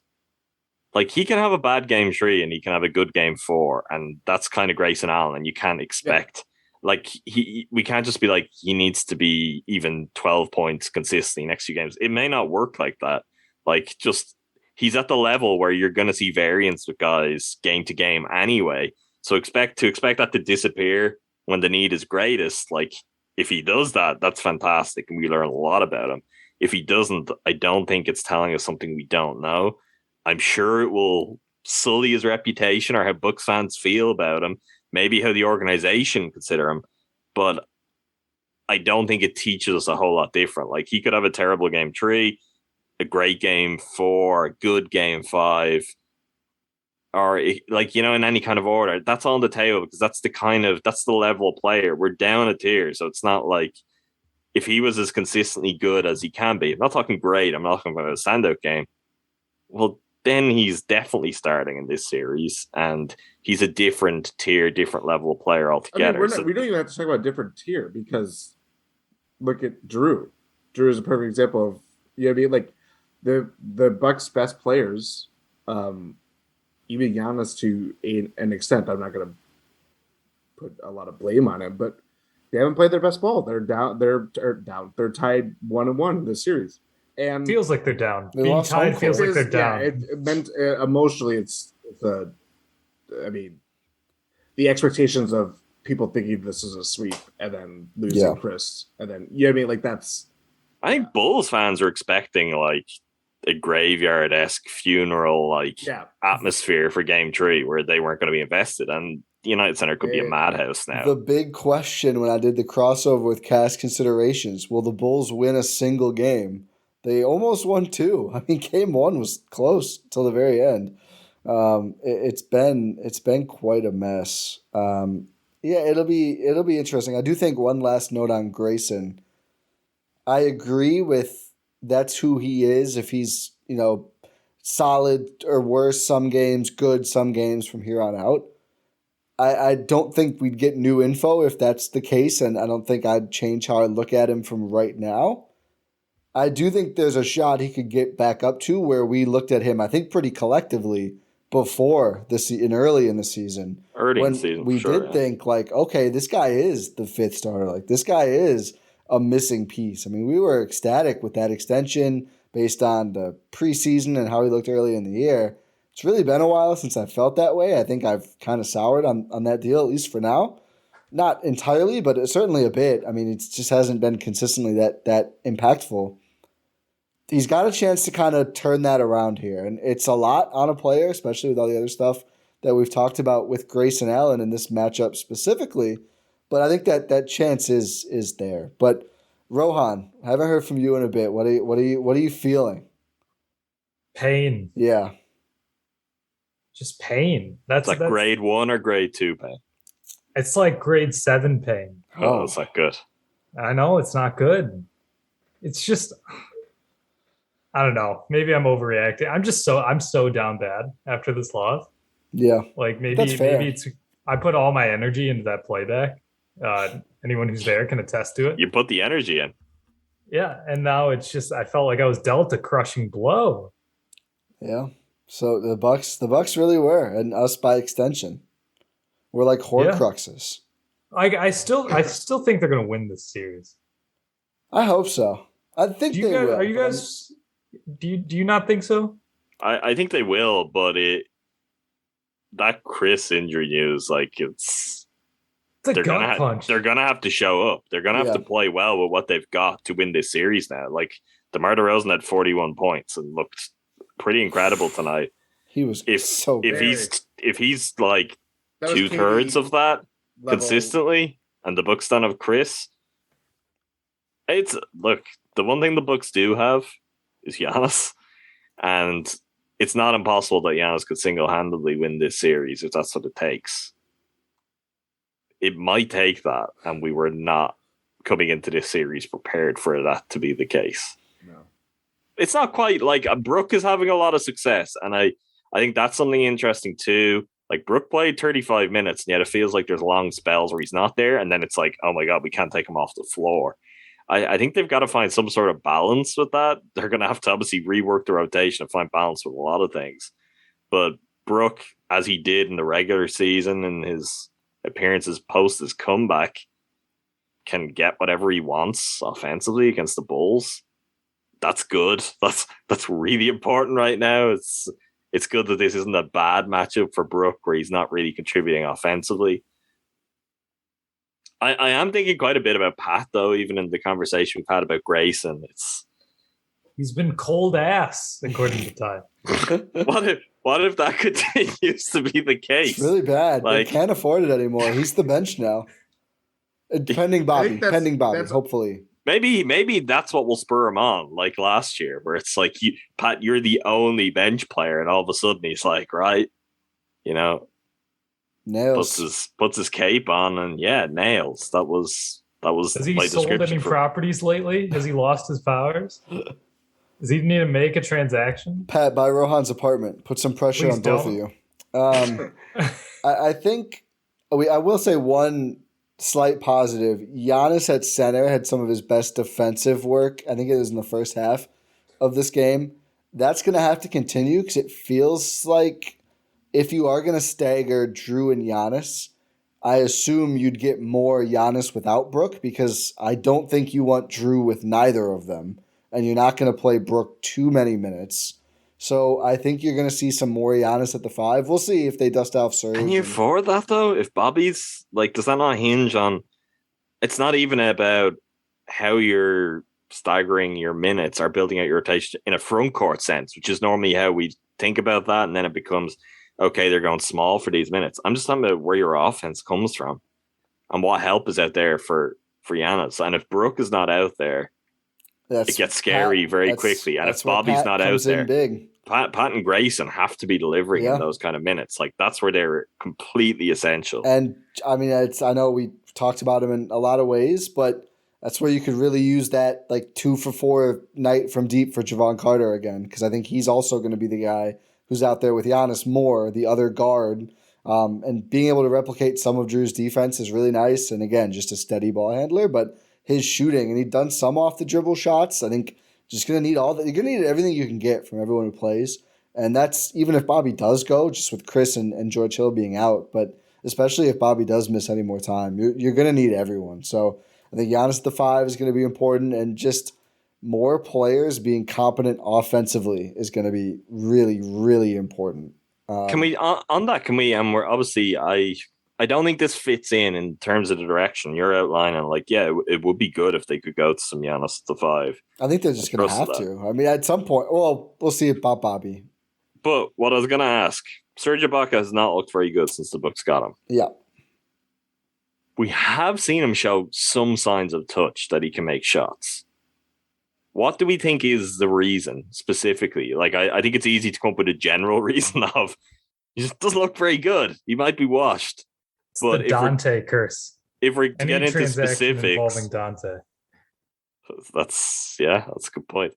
like, he can have a bad game 3 and he can have a good game 4, and that's kind of Grayson Allen, and you can't expect like we can't just be like he needs to be even 12 points consistently next few games. It may not work like that. Like, just he's at the level where you're going to see variance with guys game to game anyway. So expect that to disappear when the need is greatest. Like, if he does that, that's fantastic, and we learn a lot about him. If he doesn't, I don't think it's telling us something we don't know. I'm sure it will sully his reputation or how Bucks fans feel about him, maybe how the organization consider him, but I don't think it teaches us a whole lot different. Like, he could have a terrible game 3, a great game 4, a good game 5, or like, you know, in any kind of order. That's on the table, because that's the level of player. We're down a tier, so it's not like if he was as consistently good as he can be. I'm not talking great. I'm not talking about a standout game. Well, then he's definitely starting in this series, and he's a different tier, different level of player altogether. I mean, we don't even have to talk about a different tier, because look at Drew. Drew is a perfect example of, you know what I mean? Like, the Bucks' best players, even Giannis to an extent, I'm not going to put a lot of blame on him, but they haven't played their best ball. They're down. They're tied 1-1 this series. And feels like they're down. Being tied feels like they're down. Yeah, it meant emotionally, it's I mean, the expectations of people thinking this is a sweep and then losing Khris, and then, you know what I mean? Like, that's. I think Bulls fans are expecting like a graveyard-esque funeral atmosphere for game 3 where they weren't going to be invested, and the United Center could be a madhouse now. The big question when I did the crossover with cast considerations, will the Bulls win a single game? They almost won 2. I mean, game 1 was close till the very end. It's been quite a mess. It'll be interesting. I do think one last note on Grayson. I agree with that's who he is. If he's, you know, solid or worse some games, good some games from here on out. I don't think we'd get new info if that's the case, and I don't think I'd change how I look at him from right now. I do think there's a shot he could get back up to where we looked at him, I think, pretty collectively before early in the season. We did think, like, okay, this guy is the 5th starter. Like, this guy is a missing piece. I mean, we were ecstatic with that extension based on the preseason and how he looked early in the year. It's really been a while since I felt that way. I think I've kind of soured on that deal, at least for now. Not entirely, but certainly a bit. I mean, it just hasn't been consistently that impactful. He's got a chance to kind of turn that around here. And it's a lot on a player, especially with all the other stuff that we've talked about with Grayson Allen in this matchup specifically. But I think that chance is there. But Rohan, I haven't heard from you in a bit. What are you feeling? Pain. Yeah. Just pain. That's like grade 1 or grade 2 pain. It's like grade 7 pain. Oh, it's not good. I know it's not good. It's just, I don't know. Maybe I'm overreacting. I'm so down bad after this loss. Yeah. Like maybe it's, I put all my energy into that playback. Anyone who's there can attest to it. You put the energy in. Yeah. And now it's just, I felt like I was dealt a crushing blow. Yeah. So the Bucks really were, and us by extension. We're like Horcruxes. I still think they're going to win this series. I hope so. I think they will. Are you guys? Do you not think so? I think they will, but that Khris injury news, like it's a gut punch. They're gonna have to show up. They're gonna have to play well with what they've got to win this series now. Like DeMar DeRozan had 41 points and looked pretty incredible tonight. He was if he's like 2/3 of that level. Consistently, and the Bucks don't have Khris. The one thing the Bucks do have is Giannis, and it's not impossible that Giannis could single-handedly win this series if that's what it takes. It might take that, and we were not coming into this series prepared for that to be the case. No. It's not quite like Brook is having a lot of success, and I think that's something interesting too. Like Brook played 35 minutes, and yet it feels like there's long spells where he's not there, and then it's like, oh my God, we can't take him off the floor. I think they've got to find some sort of balance with that. They're going to have to obviously rework the rotation and find balance with a lot of things. But Brook, as he did in the regular season and his appearances post his comeback, can get whatever he wants offensively against the Bulls. That's good. That's really important right now. It's good that this isn't a bad matchup for Brook where he's not really contributing offensively. I am thinking quite a bit about Pat, though, even in the conversation we've had about Grayson. He's been cold ass, according to Ty. What if that continues to be the case? It's really bad. They can't afford it anymore. He's the bench now. Pending Bobby, hopefully. Maybe that's what will spur him on, like last year, where it's like, Pat, you're the only bench player, and all of a sudden he's like, right, nails. Puts his cape on, and nails. That was. Has he sold any properties lately? Has he lost his powers? Does he need to make a transaction? Pat, buy Rohan's apartment. Put some pressure on both of you. I think I will say one slight positive. Giannis at center had some of his best defensive work. I think it was in the first half of this game. That's going to have to continue because it feels like if you are going to stagger Drew and Giannis, I assume you'd get more Giannis without Brook because I don't think you want Drew with neither of them. And you're not going to play Brook too many minutes. So I think you're going to see some more Giannis at the 5. We'll see if they dust off Serge. Can you afford that, though? If Bobby's, does that not hinge on... It's not even about how you're staggering your minutes or building out your rotation in a front court sense, which is normally how we think about that, and then it becomes, okay, they're going small for these minutes. I'm just talking about where your offense comes from and what help is out there for Giannis. And if Brook is not out there, it gets scary very quickly. And if Bobby's not out there, Pat and Grayson have to be delivering in those kind of minutes. Like, that's where they're completely essential. And, I mean, I know we talked about him in a lot of ways, but that's where you could really use that, 2 for 4 night from deep for Javon Carter again, because I think he's also going to be the guy who's out there with Giannis more, the other guard. And being able to replicate some of Drew's defense is really nice. And, again, just a steady ball handler, but his shooting, and he'd done some off the dribble shots. I think just going to need all that. You're going to need everything you can get from everyone who plays. And that's even if Bobby does go, just with Khris and George Hill being out. But especially if Bobby does miss any more time, you're going to need everyone. So I think Giannis at the 5 is going to be important. And just more players being competent offensively is going to be really, really important. Can we, and we're obviously, I don't think this fits in terms of the direction you're outlining. It would be good if they could go to some Giannis at the 5. I think they're just going to have to. I mean, at some point, well, we'll see about Bobby. But what I was going to ask, Serge Ibaka has not looked very good since the Bucks got him. Yeah. we have seen him show some signs of touch that he can make shots. What do we think is the reason specifically? Like, I think it's easy to come up with a general reason of he just doesn't look very good. He might be washed. It's but the Dante curse. If we're to get into specifics involving Dante. That's a good point.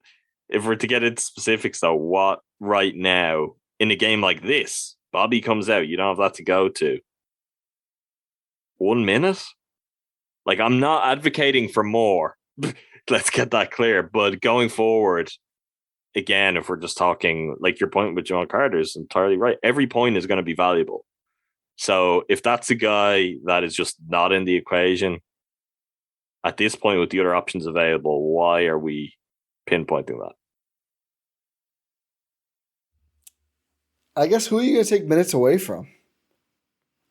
If we're to get into specifics though, what right now in a game like this, Bobby comes out, you don't have that to go to. 1 minute? Like, I'm not advocating for more. Let's get that clear. But going forward, again, if we're just talking, like your point with John Carter is entirely right. Every point is going to be valuable. So if that's a guy that is just not in the equation, at this point with the other options available, why are we pinpointing that? I guess who are you going to take minutes away from?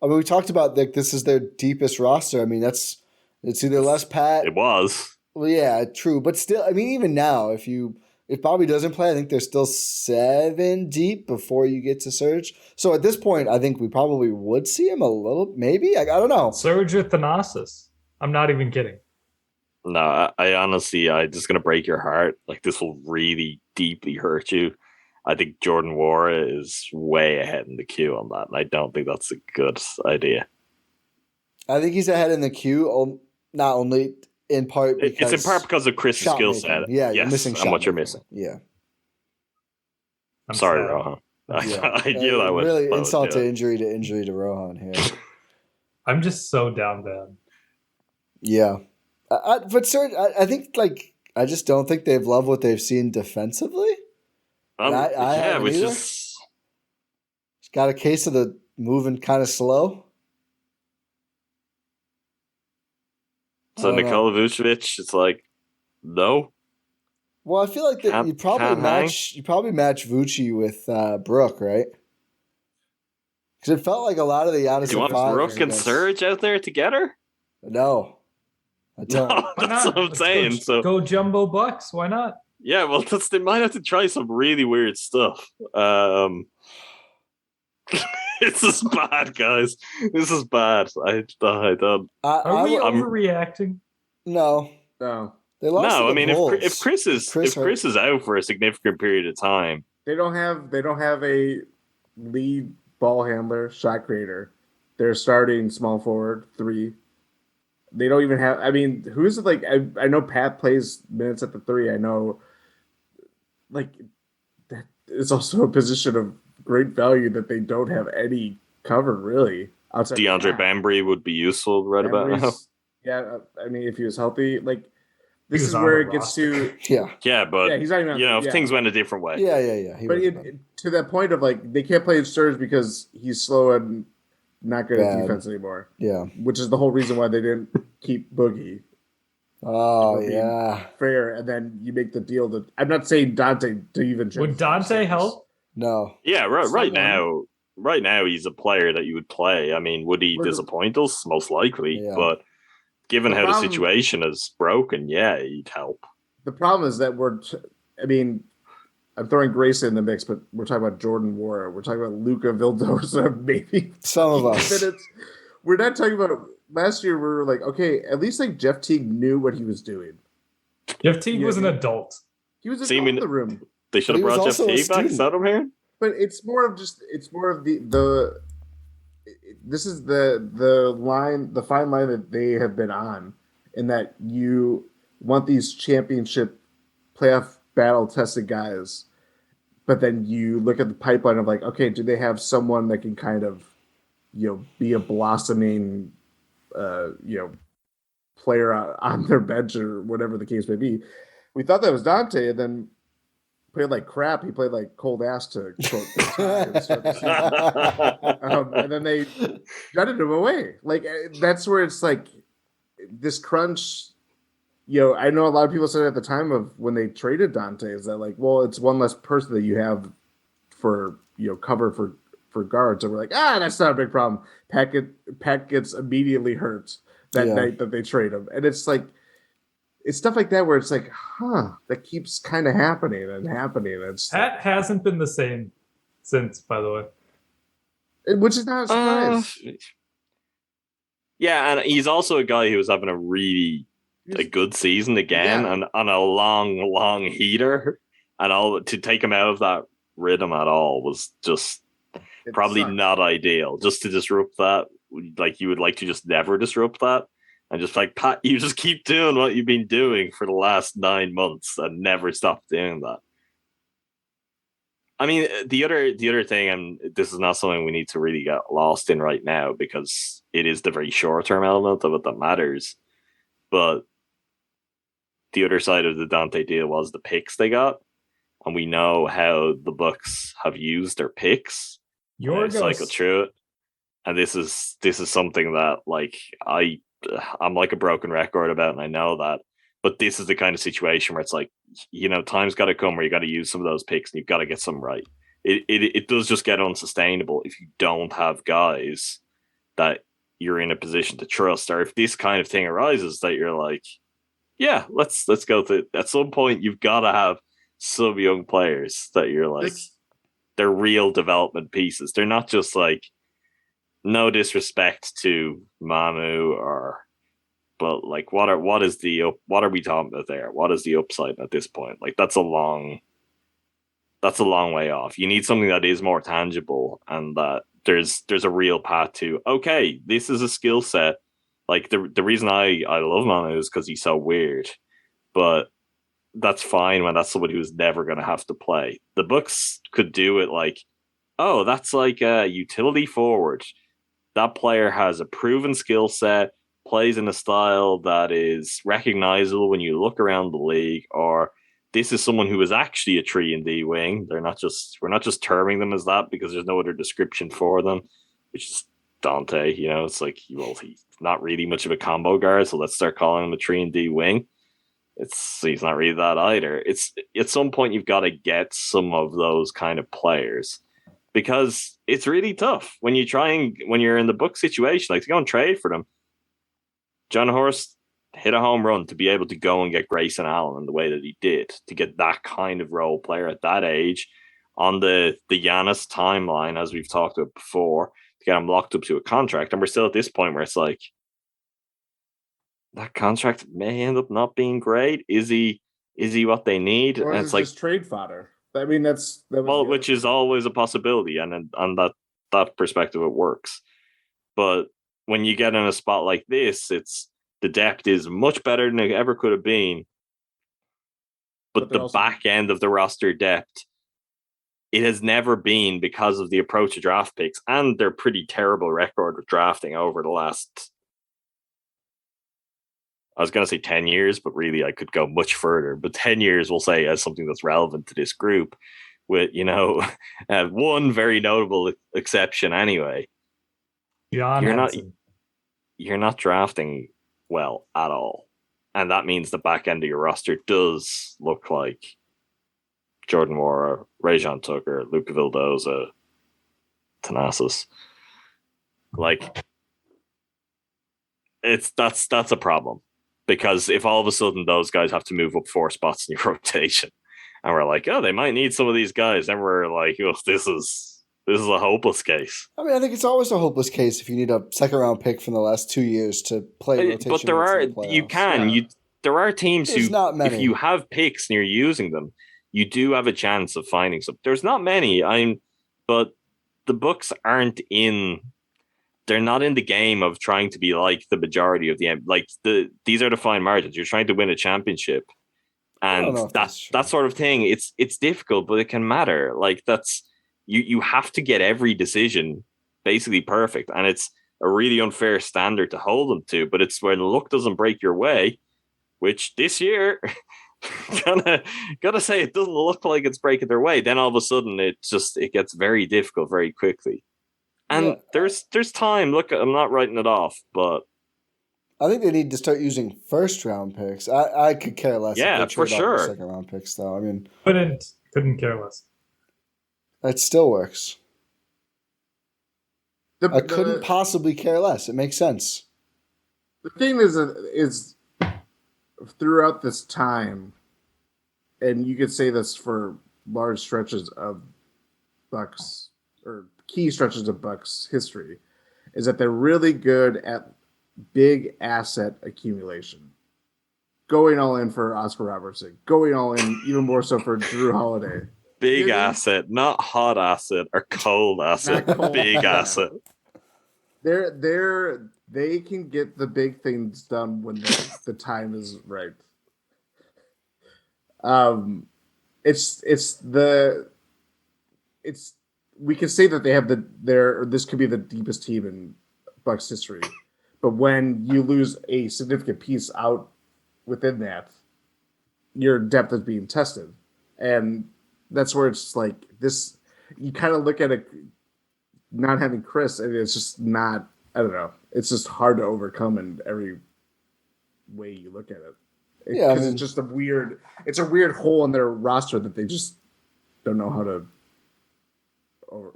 I mean, we talked about like this is their deepest roster. I mean, it's either Les Pat. It was. Well, yeah, true, but still, I mean, even now, if Bobby doesn't play, I think there's still 7 deep before you get to Serge. So at this point, I think we probably would see him a little, maybe. I don't know. Serge or Thanasis. I'm not even kidding. No, I honestly, I'm just going to break your heart. Like, this will really deeply hurt you. I think Jordan Nwora is way ahead in the queue on that, and I don't think that's a good idea. I think he's ahead in the queue, not only in part because... It's in part because of Khris' skill set. Yeah, you're missing shot and what making. you're missing. Yeah. I'm sorry, Rohan. Yeah. I knew that was... Really insult to injury to Rohan here. I'm just so down bad. Yeah. But Serge, I think, like, I just don't think they've loved what they've seen defensively. Which is... He's got a case of the moving kind of slow. So Nikola Vucevic, it's like, no. Well, I feel like that you probably match Vucci with Brooke, right? Because it felt like a lot of the Giannis. Do you want Brooke and Serge out there together? No, I don't. No, that's what I'm saying. Go Jumbo Bucks. Why not? Yeah, well, they might have to try some really weird stuff. This is bad, guys. This is bad. I don't. Are we overreacting? No. They lost. No, I mean, if Khris is out for a significant period of time, they don't have a lead ball handler, shot creator. They're starting small forward 3. They don't even have. I mean, who's it? Like I know Pat plays minutes at the 3. I know, like, that is also a position of great value that they don't have any cover really. Outside DeAndre Bembry would be useful right about now. Yeah, I mean, if he was healthy, like this is where it gets to. Yeah, but he's not even if things went a different way. Yeah. But to that point of like they can't play Serge because he's slow and not good at defense anymore. Yeah, which is the whole reason why they didn't keep Boogie. Oh yeah, fair. And then you make the deal that I'm not saying Dante to even. Would Dante help? No. Yeah, right now he's a player that you would play. I mean, would he disappoint us? Most likely, but given how the situation is broken, yeah, he'd help. The problem is that I'm throwing Grayson in the mix, but we're talking about Jordan Nwora. We're talking about Luka Vildoza, maybe some of us. Minutes. We're not talking about last year. We were like, okay, at least like Jeff Teague knew what he was doing. Jeff Teague was an adult. He was an adult in the room. They should have brought Jeff Teague back. Is that what I'm hearing? But it's more of the. This is the fine line that they have been on, in that you want these championship playoff battle tested guys, but then you look at the pipeline of like, okay, do they have someone that can kind of, be a blossoming, player on their bench or whatever the case may be. We thought that was Dante, and then played like crap. He played like cold ass to quote and then they gutted him away. Like that's where it's like this crunch. I know a lot of people said at the time of when they traded Dante is that like, well, it's one less person that you have for cover for guards. And we're like, that's not a big problem. Pat gets immediately hurt that night that they trade him, and it's like. It's stuff like that where it's like, that keeps kind of happening. Pat hasn't been the same since, by the way. Which is not a surprise. Yeah, and he's also a guy who was having a good season again, and on a long heater, and all to take him out of that rhythm at all was just probably not ideal. Just to disrupt that, like you would like to just never disrupt that, and just like Pat, you just keep doing what you've been doing for the last 9 months and never stop doing that. I mean, the other thing, and this is not something we need to really get lost in right now because it is the very short term element of it that matters. But the other side of the Dante deal was the picks they got, and we know how the Bucks have used their picks. Cycle through it, and this is something that like I'm like a broken record about, and I know that. But this is the kind of situation where it's like, time's got to come where you got to use some of those picks and you've got to get some right. It does just get unsustainable if you don't have guys that you're in a position to trust, or if this kind of thing arises that you're like, yeah, let's go to. At some point, you've got to have some young players that you're like, they're real development pieces. They're not just like, no disrespect to Manu but like what are we talking about there? What is the upside at this point? Like that's a long way off. You need something that is more tangible and that there's a real path to, okay, this is a skill set. Like the reason I love Manu is because he's so weird. But that's fine when that's somebody who's never gonna have to play. The Bucks could do it like, oh, that's like a utility forward. That player has a proven skill set, plays in a style that is recognizable when you look around the league, or this is someone who is actually a 3-and-D wing. We're not just terming them as that because there's no other description for them, which is Dante. It's like, well, he's not really much of a combo guard, so let's start calling him a 3-and-D wing. He's not really that either. It's at some point you've got to get some of those kind of players, because it's really tough when you're in the Buck situation, like to go and trade for them. John Horst hit a home run to be able to go and get Grayson Allen in the way that he did, to get that kind of role player at that age on the Giannis timeline, as we've talked about before, to get him locked up to a contract. And we're still at this point where it's like, that contract may end up not being great. Is he what they need? Or and it's like just trade fodder. I mean, which is always a possibility, and on that perspective, it works. But when you get in a spot like this, it's the depth is much better than it ever could have been. But the back end of the roster depth, it has never been, because of the approach to draft picks and their pretty terrible record with drafting over the last, I was going to say 10 years, but really I could go much further. But 10 years, we'll say, as something that's relevant to this group, with, one very notable exception anyway. You're not drafting well at all. And that means the back end of your roster does look like Jordan Nwora, Rajon Tucker, Luka Vildoza, Thanasis. Like, that's a problem. Because if all of a sudden those guys have to move up 4 spots in your rotation, and we're like, oh, they might need some of these guys, then we're like, oh, this is a hopeless case. I mean, I think it's always a hopeless case if you need a second-round pick from the last 2 years to play rotation. But there are teams There's not many. If you have picks and you're using them, you do have a chance of finding some. There's not many. But the Bucks aren't in. They're not in the game of trying to be like the majority of these are the fine margins. You're trying to win a championship, and that sort of thing. It's difficult, but it can matter. Like that's you have to get every decision basically perfect, and it's a really unfair standard to hold them to. But it's when luck doesn't break your way, which this year, gotta say, it doesn't look like it's breaking their way. Then all of a sudden, it gets very difficult very quickly. And there's time. Look, I'm not writing it off, but I think they need to start using first-round picks. I could care less. Yeah, for sure. Second-round picks, though. I mean, couldn't care less. It still works. I couldn't possibly care less. It makes sense. The thing is throughout this time, and you could say this for large stretches of Bucks or key stretches of Bucks history, is that they're really good at big asset accumulation. Going all in for Oscar Robertson. Going all in even more so for Drew Holiday. Big asset, not hot asset or cold asset. Big asset. They can get the big things done when the time is right. We can say that they have this could be the deepest team in Bucks history, but when you lose a significant piece out within that, your depth is being tested, and that's where it's like this. You kind of look at it, not having Khris, and it's just not. I don't know. It's just hard to overcome in every way you look at it. Because it's just a weird hole in their roster that they just don't know how to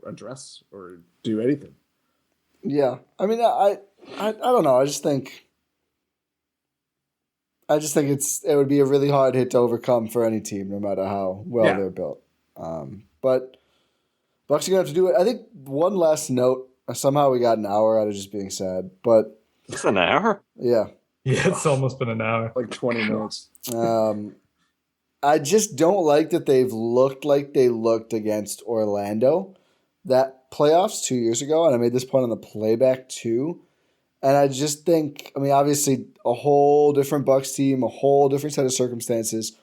address or do anything. Yeah, I mean, I don't know. I just think it would be a really hard hit to overcome for any team, no matter how well they're built. But Bucks are gonna have to do it. I think one last note. Somehow we got an hour out of just being sad, but it's an hour. Yeah. Yeah, it's almost been an hour. Like 20 minutes. I just don't like that they've looked like they looked against Orlando that playoffs 2 years ago, and I made this point on the playback too. And I just think, I mean, obviously a whole different Bucks team, a whole different set of circumstances,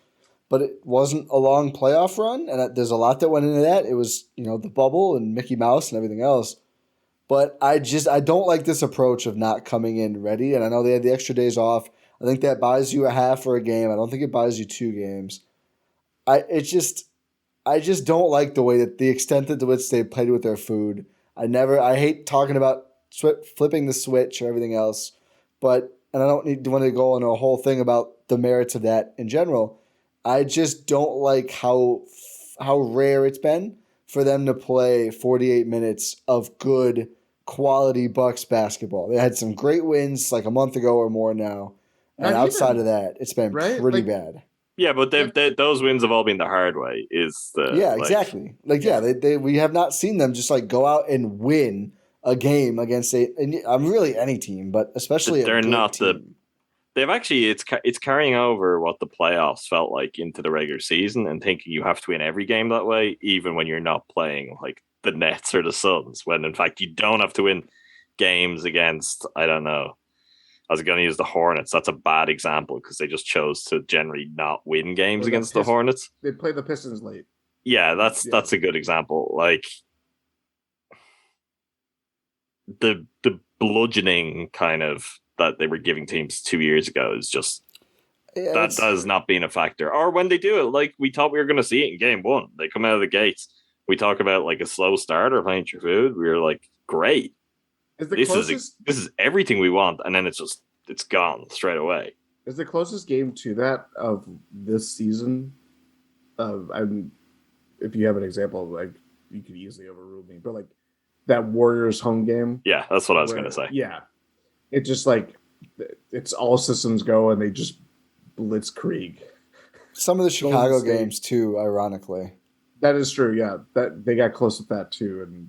but it wasn't a long playoff run, and there's a lot that went into that. It was, the bubble and Mickey Mouse and everything else. But I don't like this approach of not coming in ready. And I know they had the extra days off. I think that buys you a half or a game. I don't think it buys you 2 games. I just don't like the way that the extent to which they played with their food. I hate talking about flipping the switch or everything else. And I don't want to go on a whole thing about the merits of that in general. I just don't like how rare it's been for them to play 48 minutes of good quality Bucks basketball. They had some great wins like a month ago or more now. And outside of that, it's been pretty bad. Yeah, but those wins have all been the hard way. Exactly. We have not seen them just go out and win a game against really any team, but especially they're not team. They've actually it's carrying over what the playoffs felt like into the regular season and thinking you have to win every game that way, even when you're not playing like the Nets or the Suns, when in fact you don't have to win games against, I don't know. I was going to use the Hornets. That's a bad example because they just chose to generally not win games against the Hornets. They played the Pistons late. Yeah, that's a good example. Like the bludgeoning kind of that they were giving teams 2 years ago is just that has not been a factor. Or when they do it, like we thought we were going to see it in game 1. They come out of the gates. We talk about like a slow start or playing your food. We were like, great. This is everything we want, and then it's gone straight away. Is the closest game to that of this season? If you have an example, like you could easily overrule me, but like that Warriors home game. Yeah, that's what I was going to say. Yeah, it just like it's all systems go, and they just blitzkrieg. Some of the Chicago games too, ironically. That is true. Yeah, that they got close with that too, and.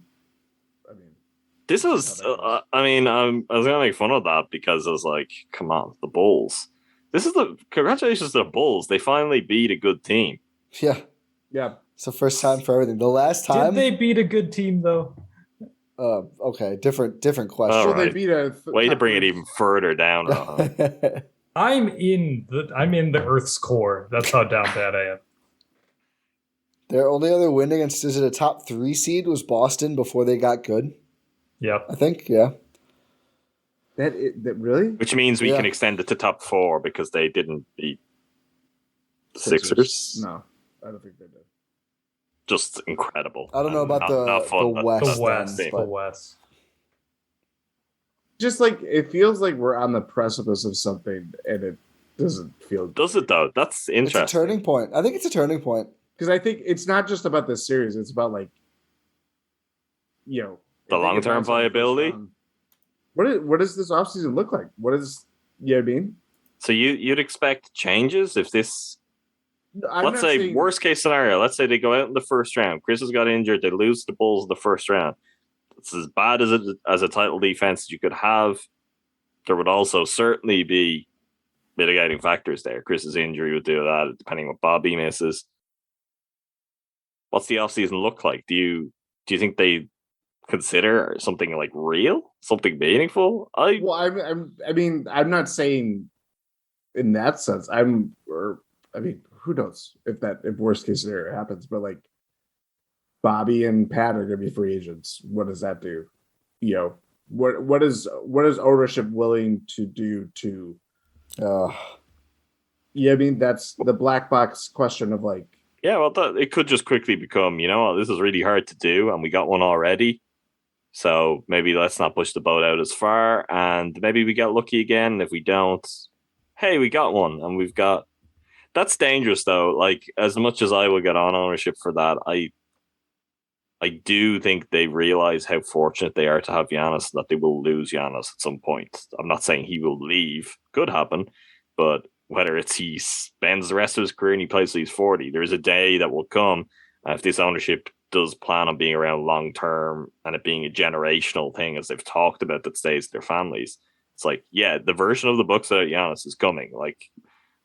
This was, I was going to make fun of that because I was like, come on, the Bulls. Congratulations to the Bulls. They finally beat a good team. Yeah. Yeah. It's the first time for everything. The last time. Did they beat a good team, though? Okay. Different question. All right. They beat way to bring it even further down. I'm in the Earth's core. That's how down bad I am. Their only other win against, is it a top 3 seed, was Boston before they got good? Yeah, I think, yeah. That really? Which means we can extend it to top 4 because they didn't beat the Sixers. No, I don't think they did. Just incredible. I don't know about the West. The West. Just like it feels like we're on the precipice of something, and it doesn't feel. Does it though? That's interesting. It's a turning point. I think it's a turning point because I think it's not just about this series. It's about like, the long-term viability. What does this offseason look like? What is, you know what I mean? So you'd expect changes if this, let's say saying, worst case scenario, let's say they go out in the first round. Khris has got injured. They lose to the Bulls in the first round. It's as bad as a title defense as you could have. there would also certainly be mitigating factors there. Chris's injury would do that, depending on what Bobby misses. What's the offseason look like? Do you think they consider something like real, something meaningful? I mean, I'm not saying in that sense. Who knows if worst case scenario happens, but like Bobby and Pat are going to be free agents. What does that do? What is ownership willing to do to? I mean, that's the black box question of like. Yeah, well, it could just quickly become, this is really hard to do, and we got one already. So maybe let's not push the boat out as far, and maybe we get lucky again. If we don't, hey, we got one, and we've got. That's dangerous, though. Like, as much as I will get on ownership for that, I do think they realize how fortunate they are to have Giannis, that they will lose Giannis at some point. I'm not saying he will leave. Could happen. But whether it's he spends the rest of his career and he plays till he's 40, there's a day that will come if this ownership does plan on being around long term and it being a generational thing, as they've talked about, that stays with their families. It's like, yeah, the version of the Bucks without Giannis is coming. Like,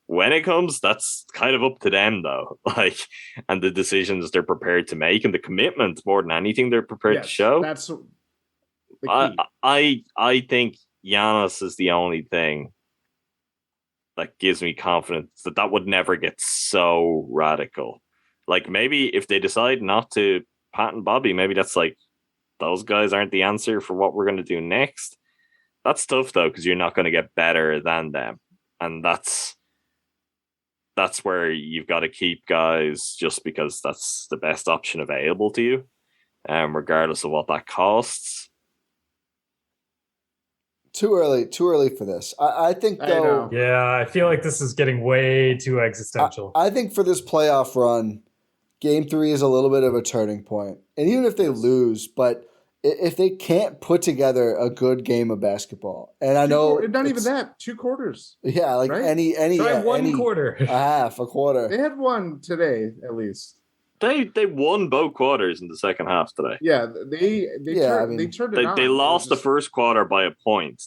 when it comes, that's kind of up to them, though. Like, and the decisions they're prepared to make and the commitment more than anything they're prepared to show. That's the key. I think Giannis is the only thing that gives me confidence that would never get so radical. Like, maybe if they decide not to patent Bobby, maybe that's like, those guys aren't the answer for what we're going to do next. That's tough, though, because you're not going to get better than them. And that's where you've got to keep guys just because that's the best option available to you, regardless of what that costs. Too early for this. I think, though. Yeah, I feel like this is getting way too existential. I think for this playoff run, Game 3 is a little bit of a turning point. And even if they lose, but if they can't put together a good game of basketball, and I know not even that, 2 quarters. Yeah, like right? One quarter, a quarter. They had one today, at least. They won both quarters in the second half today. Yeah, they turned it on. They lost the first quarter by a point.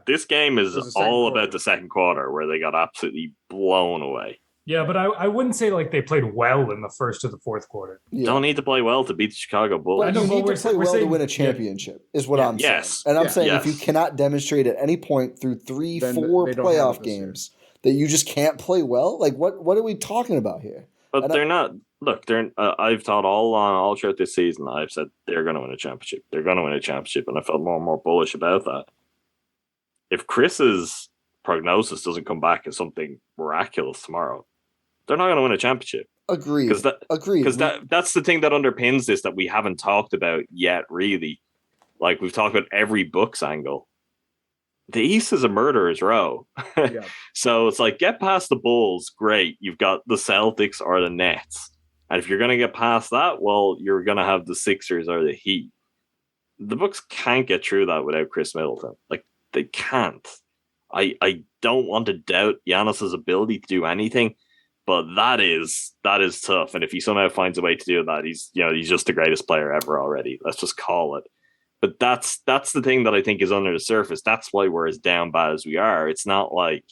This game is all about the second quarter, where they got absolutely blown away. Yeah, but I wouldn't say like they played well in the first or the fourth quarter. Yeah. Don't need to play well to beat the Chicago Bulls. You need to play well to win a championship, is what I'm saying. And I'm saying if you cannot demonstrate at any point through 3-4 playoff games that you just can't play well, like what are we talking about here? But they're not. Look, I've thought all throughout this season, I've said they're going to win a championship. They're going to win a championship, and I felt more and more bullish about that. If Chris's prognosis doesn't come back as something miraculous tomorrow, they're not going to win a championship. Agreed. Because that's the thing that underpins this that we haven't talked about yet, really. Like, we've talked about every Bucks angle. The East is a murderer's row. Yeah. So it's like, get past the Bulls, great. You've got the Celtics or the Nets. And if you're going to get past that, well, you're going to have the Sixers or the Heat. The Bucks can't get through that without Khris Middleton. Like, they can't. I don't want to doubt Giannis's ability to do anything, but that is tough. And if he somehow finds a way to do that, he's just the greatest player ever already. Let's just call it. But that's the thing that I think is under the surface. That's why we're as down bad as we are. It's not like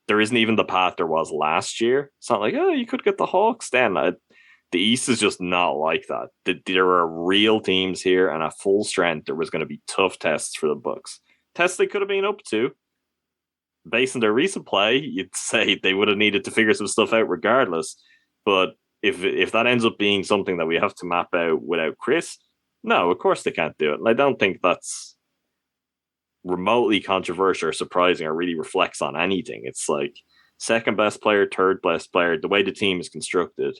there isn't even the path there was last year. It's not like, oh, you could get the Hawks then. The East is just not like that. There are real teams here, and at full strength, there was going to be tough tests for the Bucks. Tests they could have been up to. Based on their recent play, you'd say they would have needed to figure some stuff out regardless. But if that ends up being something that we have to map out without Khris, no, of course they can't do it. And I don't think that's remotely controversial or surprising or really reflects on anything. It's like second best player, third best player, the way the team is constructed.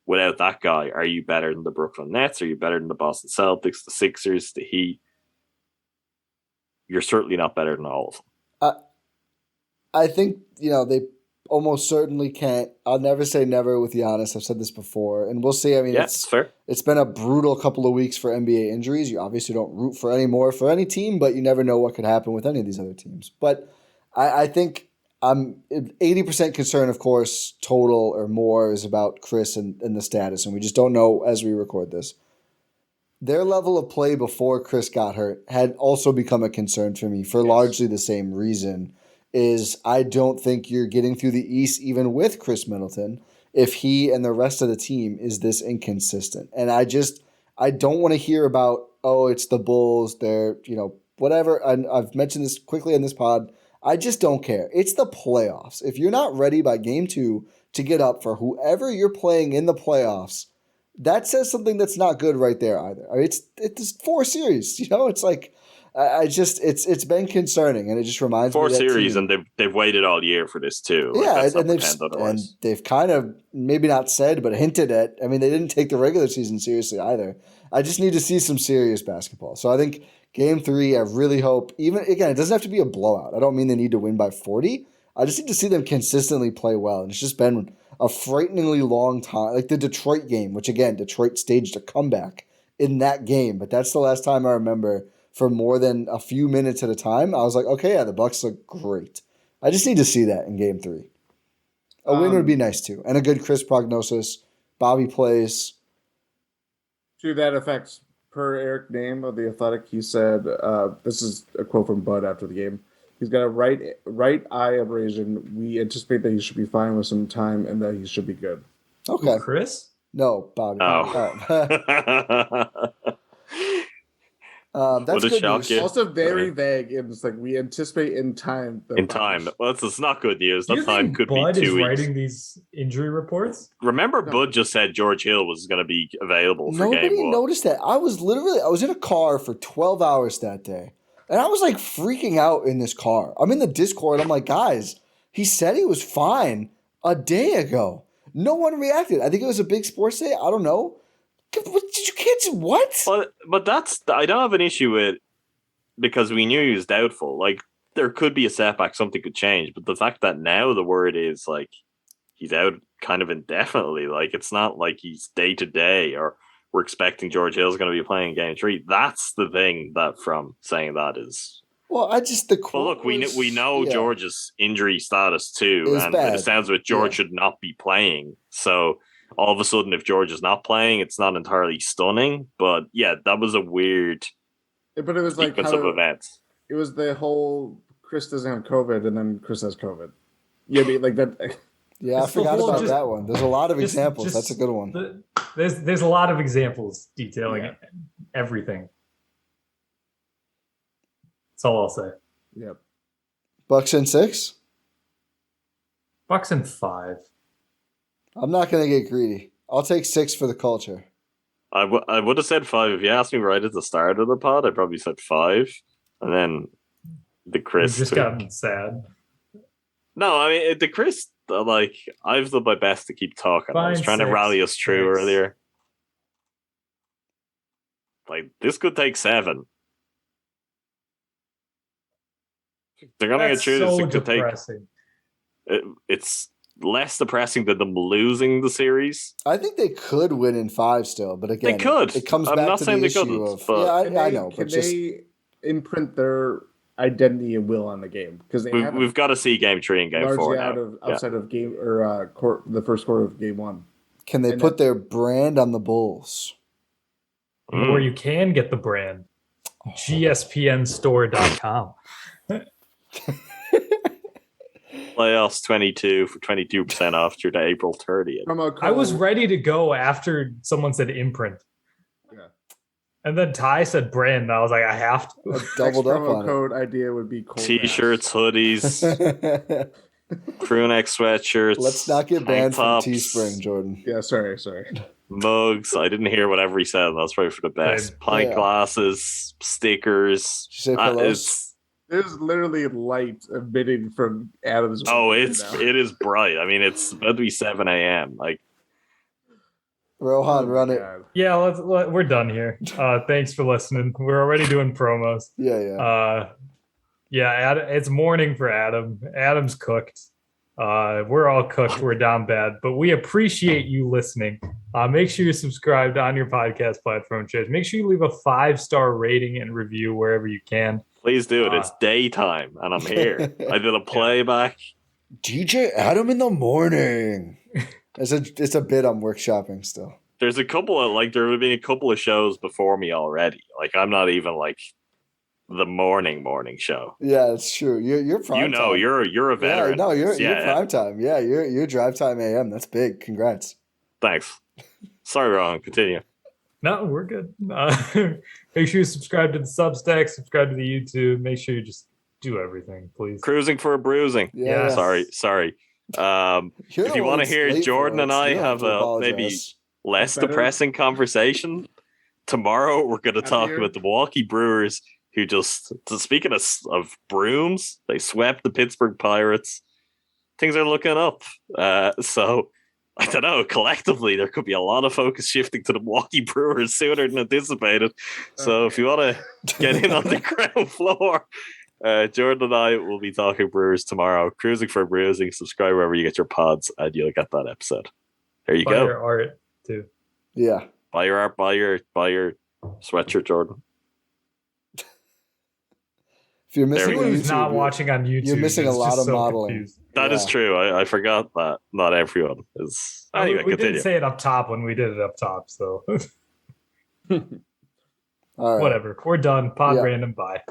Without that guy, are you better than the Brooklyn Nets? Are you better than the Boston Celtics, the Sixers, the Heat? You're certainly not better than all of them. I think, they almost certainly can't. I'll never say never with Giannis. I've said this before, and we'll see. I mean, it's fair. It's been a brutal couple of weeks for NBA injuries. You obviously don't root for any more for any team, but you never know what could happen with any of these other teams. But I think I'm 80% concerned, of course, total or more is about Khris and the status, and we just don't know as we record this. their level of play before Khris got hurt had also become a concern for me for largely the same reason. Is I don't think you're getting through the East even with Khris Middleton if he and the rest of the team is this inconsistent. And I don't want to hear about, oh, it's the Bulls, they're, whatever. And I've mentioned this quickly in this pod. I just don't care. It's the playoffs. If you're not ready by game 2 to get up for whoever you're playing in the playoffs, that says something that's not good right there either. I mean, it's 4 series. It's like it's been concerning, and it just reminds me of 4 series, and they've waited all year for this too. Yeah, and they've kind of maybe not said, but hinted at. I mean, they didn't take the regular season seriously either. I just need to see some serious basketball. So I think game 3, I really hope. Even again, it doesn't have to be a blowout. I don't mean they need to win by 40. I just need to see them consistently play well, and it's just been a frighteningly long time. Like the Detroit game, which again, Detroit staged a comeback in that game, but that's the last time I remember for more than a few minutes at a time. I was like, okay, yeah, the Bucks look great. I just need to see that in game 3. A win would be nice too, and a good Khris prognosis. Bobby plays. To that effect, per Eric Name of The Athletic, he said, this is a quote from Bud after the game. He's got a right eye abrasion. We anticipate that he should be fine with some time and that he should be good. Okay. Khris? No, Bobby. That's good news. Also very vague. It's like we anticipate in time. Well, that's not good news. That time could Bud be 2 weeks. Writing these injury reports. Remember, Bud just said George Hill was going to be available for game 1. Nobody noticed that. I was in a car for 12 hours that day, and I was like freaking out in this car. I'm in the Discord. I'm like, guys, he said he was fine a day ago. No one reacted. I think it was a big sports day. I don't know. Did you kids what? But I don't have an issue with because we knew he was doubtful. Like there could be a setback, something could change. But the fact that now the word is like he's out kind of indefinitely, like it's not like he's day to day or we're expecting George Hill's going to be playing game 3. That's the thing that from saying that is. Well, look, we know George's injury status too, and bad. It sounds like George should not be playing. So. All of a sudden, if George is not playing, it's not entirely stunning. But yeah, that was a weird but it was sequence of events. It was the whole Khris doesn't have COVID, and then Khris has COVID. Yeah, like that. Yeah, I forgot about that one. There's a lot of examples. That's a good one. There's a lot of examples detailing everything. That's all I'll say. Yep. Bucks in 6? Bucks in 5. I'm not going to get greedy. I'll take 6 for the culture. I would have said 5. If you asked me right at the start of the pod, I probably said 5. And then the Khris. You've just gotten sad. No, I mean, the Khris, like, I've done my best to keep talking. I was trying to rally us through earlier. Like, this could take 7. They're going to get through this. It could depressing. It's less depressing than them losing the series. I think they could win in 5 still, but again, they could. It comes back to the issue of I know, but they imprint their identity and will on the game because we've got to see game 3 and game 4 now. Outside of game or the first quarter of game 1. Can they put their brand on the Bulls? Or you can get the brand. GSPNstore.com. Playoffs 22 for 22% off through to April 30th. I was ready to go after someone said imprint. Yeah. And then Ty said brand, and I was like, I have to. I doubled up on code idea would be cold T-shirts, hoodies, crew neck sweatshirts. Let's not get banned from Teespring, Jordan. Yeah, sorry. Mugs. I didn't hear whatever he said. That's probably for the best. Pint glasses, stickers. Did you say pillows? There's literally light emitting from Adam's. Oh, it is bright. I mean, it's about to be 7 a.m. Like, Rohan, run it. Yeah, we're done here. Thanks for listening. We're already doing promos. Yeah. It's morning for Adam. Adam's cooked. We're all cooked. We're down bad, but we appreciate you listening. Make sure you're subscribed on your podcast platform. Make sure you leave a 5-star rating and review wherever you can. Please do it. It's daytime, and I'm here. I did a playback. DJ Adam in the morning. It's a bit I'm workshopping still. there's a couple of there have been a couple of shows before me already. Like I'm not even like the morning show. Yeah, it's true. You're prime time. You're a veteran. Yeah, no, you're prime time. Yeah, you're drive time AM. That's big. Congrats. Thanks. Sorry, Ron. Continue. No, we're good. Make sure you subscribe to the Substack, subscribe to the YouTube. Make sure you just do everything, please. Cruising for a bruising. Yeah. Sorry. If you want to hear Jordan and I have a maybe less depressing conversation, tomorrow we're going to talk about the Milwaukee Brewers, who speaking of brooms, they swept the Pittsburgh Pirates. Things are looking up. So I don't know, collectively there could be a lot of focus shifting to the Milwaukee Brewers sooner than anticipated. So if you want to get in on the ground floor, Jordan and I will be talking Brewers tomorrow. Cruising for Bruising. Subscribe wherever you get your pods, and you'll get that episode. There you go. Buy your art too. Yeah. Buy your art. Buy your sweatshirt, Jordan. If you're missing Anyone who's not watching on YouTube, you're missing a lot of so modeling. Confused. That is true. I forgot that not everyone is. Anyway, we continue. didn't say it up top when we did it up top, so All right. whatever. We're done. Pod random. Bye.